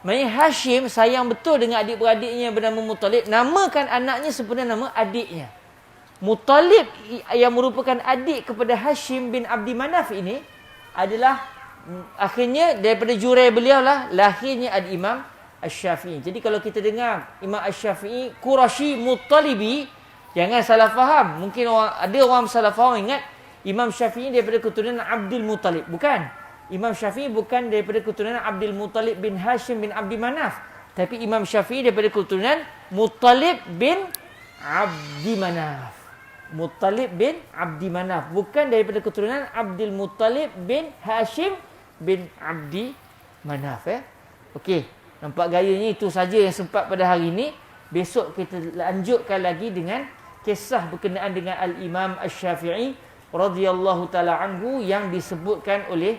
A: Maksudnya Hashim sayang betul dengan adik-beradiknya bernama Muttalib. Namakan anaknya sebenarnya nama adiknya. Muttalib yang merupakan adik kepada Hashim bin Abdi Manaf ini adalah akhirnya daripada jurai beliau lah lahirnya Al-Imam Asy-Syafi'i. Jadi kalau kita dengar Imam Asy-Syafi'i Quraisy Muttalibi, jangan salah faham. Mungkin ada orang salah faham, ingat Imam Syafi'i daripada keturunan Abdul Muttalib. Bukan. Imam Syafi'i bukan daripada keturunan Abdul Muttalib bin Hashim bin Abdi Manaf. Tapi Imam Syafi'i daripada keturunan Muttalib bin Abdi Manaf. Muttalib bin Abdi Manaf. Bukan daripada keturunan Abdul Muttalib bin Hashim bin Abdi Manaf. Okey. Nampak gayanya itu saja yang sempat pada hari ini. Besok kita lanjutkan lagi dengan kisah berkenaan dengan Al-Imam Asy-Syafi'i radhiyallahu taala anhu yang disebutkan oleh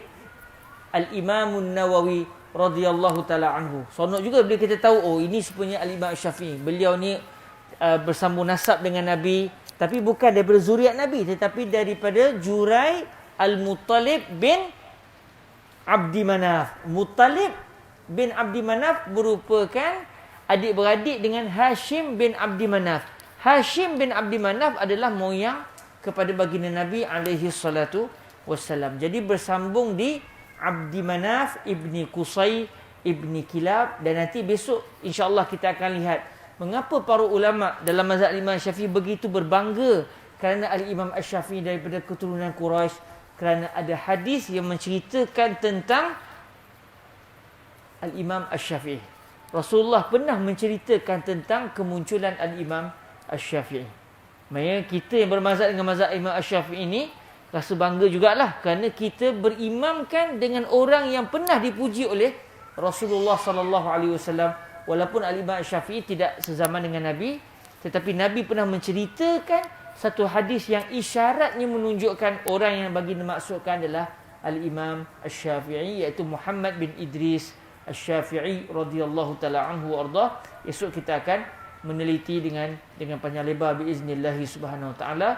A: Al-Imam An-Nawawi radhiyallahu taala anhu. Sonok juga bila kita tahu, oh ini sebenarnya Al-Imam Asy-Syafi'i. Beliau ni bersambung nasab dengan Nabi, tapi bukan daripada zuriat Nabi, tetapi daripada jurai Al-Muttalib bin Abdi Manaf. Muttalib bin Abdi Manaf merupakan adik-beradik dengan Hashim bin Abdi Manaf. Hashim bin Abdi Manaf adalah moyang kepada baginda Nabi alaihi salatu wassalam. Jadi bersambung di Abdi Manaf ibni Qusay ibni Kilab, dan nanti besok insya-Allah kita akan lihat mengapa para ulama dalam mazhab Imam Syafi'i begitu berbangga kerana Al-Imam Asy-Syafi'i daripada keturunan Quraisy, kerana ada hadis yang menceritakan tentang Al-Imam Asy-Syafi'i. Rasulullah pernah menceritakan tentang kemunculan Al-Imam Asy-Syafi'i. Maksudnya kita yang bermazhab dengan mazhab Imam Asy-Syafi'i ini rasa bangga jugalah kerana kita berimamkan dengan orang yang pernah dipuji oleh Rasulullah sallallahu alaihi wasallam. Walaupun Al-Imam Asy-Syafi'i tidak sezaman dengan Nabi, tetapi Nabi pernah menceritakan satu hadis yang isyaratnya menunjukkan orang yang bagi dimaksudkan adalah Al-Imam Asy-Syafi'i, iaitu Muhammad bin Idris Asy-Syafi'i radhiyallahu taala anhu arda. Esok kita akan meneliti dengan panjang lebar biiznillah subhanahu wa taala.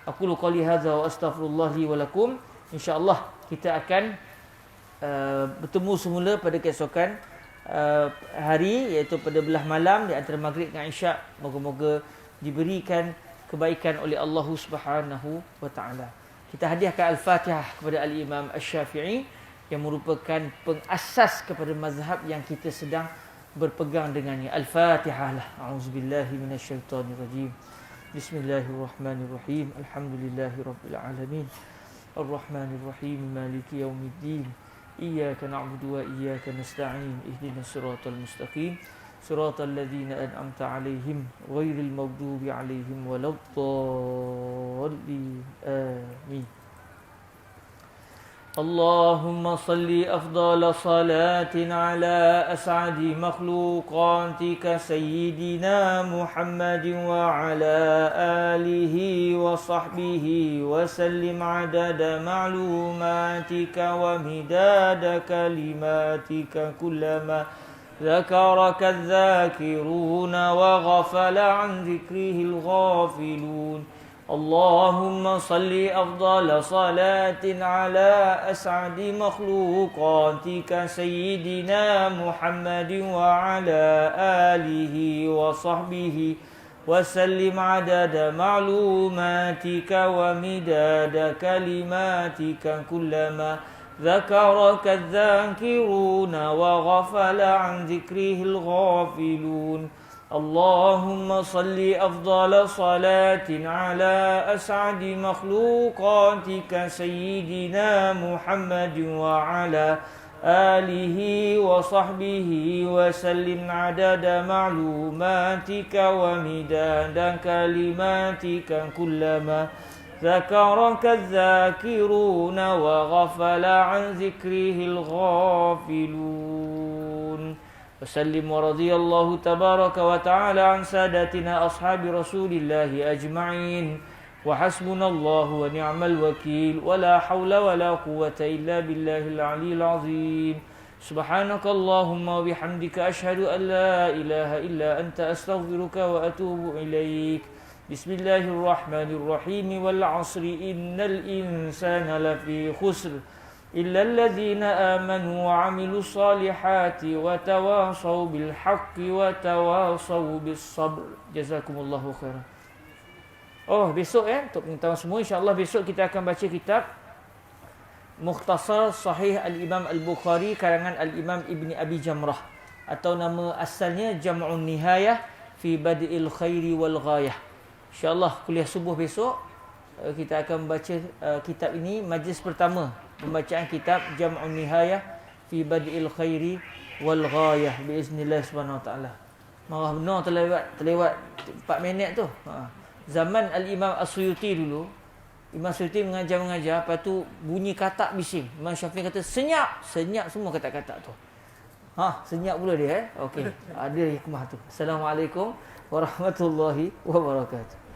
A: Aqulu qouli hadza wa astaghfirullah li wa lakum. Insya-Allah kita akan bertemu semula pada keesokan hari, iaitu pada belah malam di antara maghrib dan isyak. Moga-moga diberikan kebaikan oleh Allah Subhanahu wa taala. Kita hadiahkan Al-Fatihah kepada Al-Imam Asy-Syafi'i yang merupakan pengasas kepada mazhab yang kita sedang berpegang dengannya. Al-Fatihah lah. A'udzubillahi minasyaitonirrajim. Bismillahirrahmanirrahim. Alhamdulillahirabbil alamin. Arrahmanirrahim. Maliki yaumiddin. Iyyaka na'budu wa iyyaka nasta'in. Ihdinas siratal mustaqim. Siratal ladzina an'amta 'alaihim ghairil maghdubi 'alaihim waladdallin. Amin. اللهم صل أفضل صلاة على أسعد مخلوقاتك سيدنا محمد وعلى آله وصحبه وسلم عدد معلوماتك ومداد كلماتك كلما ذكرك الذاكرون وغفل عن ذكره الغافلون. اللهم صل أفضل صلاة على أسعد مخلوقاتك سيدنا محمد وعلى آله وصحبه وسلم عدد معلوماتك ومداد كلماتك كلما ذكرك الذاكرون وغفل عن ذكره الغافلون. اللهم صل أفضل صلاة على أسعد مخلوقاتك سيدنا محمد وعلى آله وصحبه وسلم عدد معلوماتك ومداد كلماتك كلما ذكرك الذاكرون وغفل عن ذكره الغافلون. وسلم ورضي الله تبارك وتعالى عن سادتنا أصحاب رسول الله أجمعين. وحسبنا الله ونعم الوكيل ولا حول ولا قوة إلا بالله العلي العظيم. سبحانك اللهم وبحمدك أشهد أن لا إله إلا أنت أستغفرك وأتوب إليك. بسم الله الرحمن الرحيم والعصر إن الإنسان لفي خسر إلا الذين آمنوا وعملوا الصالحات وتواصوا بالحق وتواصوا بالصبر. Jazakumullahu khairan. Oh, besok untuk pengetahuan semua, insya-Allah besok kita akan baca kitab Mukhtasar Sahih Al-Imam Al-Bukhari karangan Al-Imam Ibni Abi Jamrah, atau nama asalnya Jam'un Nihayah fi Bad'il Khairi wal Ghayah. Insya-Allah kuliah subuh besok kita akan baca kitab ini, majlis pertama pembacaan kitab Jam'un Nihayah fi Bad'il Khairi wal Ghayah biiznillah subhanahu wa taala. Marah benar terlewat 4 minit tu. Zaman Al-Imam As-Suyuti dulu, Imam Suyuti mengajar, lepas tu bunyi katak bising. Imam Syafi'i kata senyap semua katak-katak tu. Senyap pula dia. Okey. Ada hikmah tu. Assalamualaikum warahmatullahi wabarakatuh.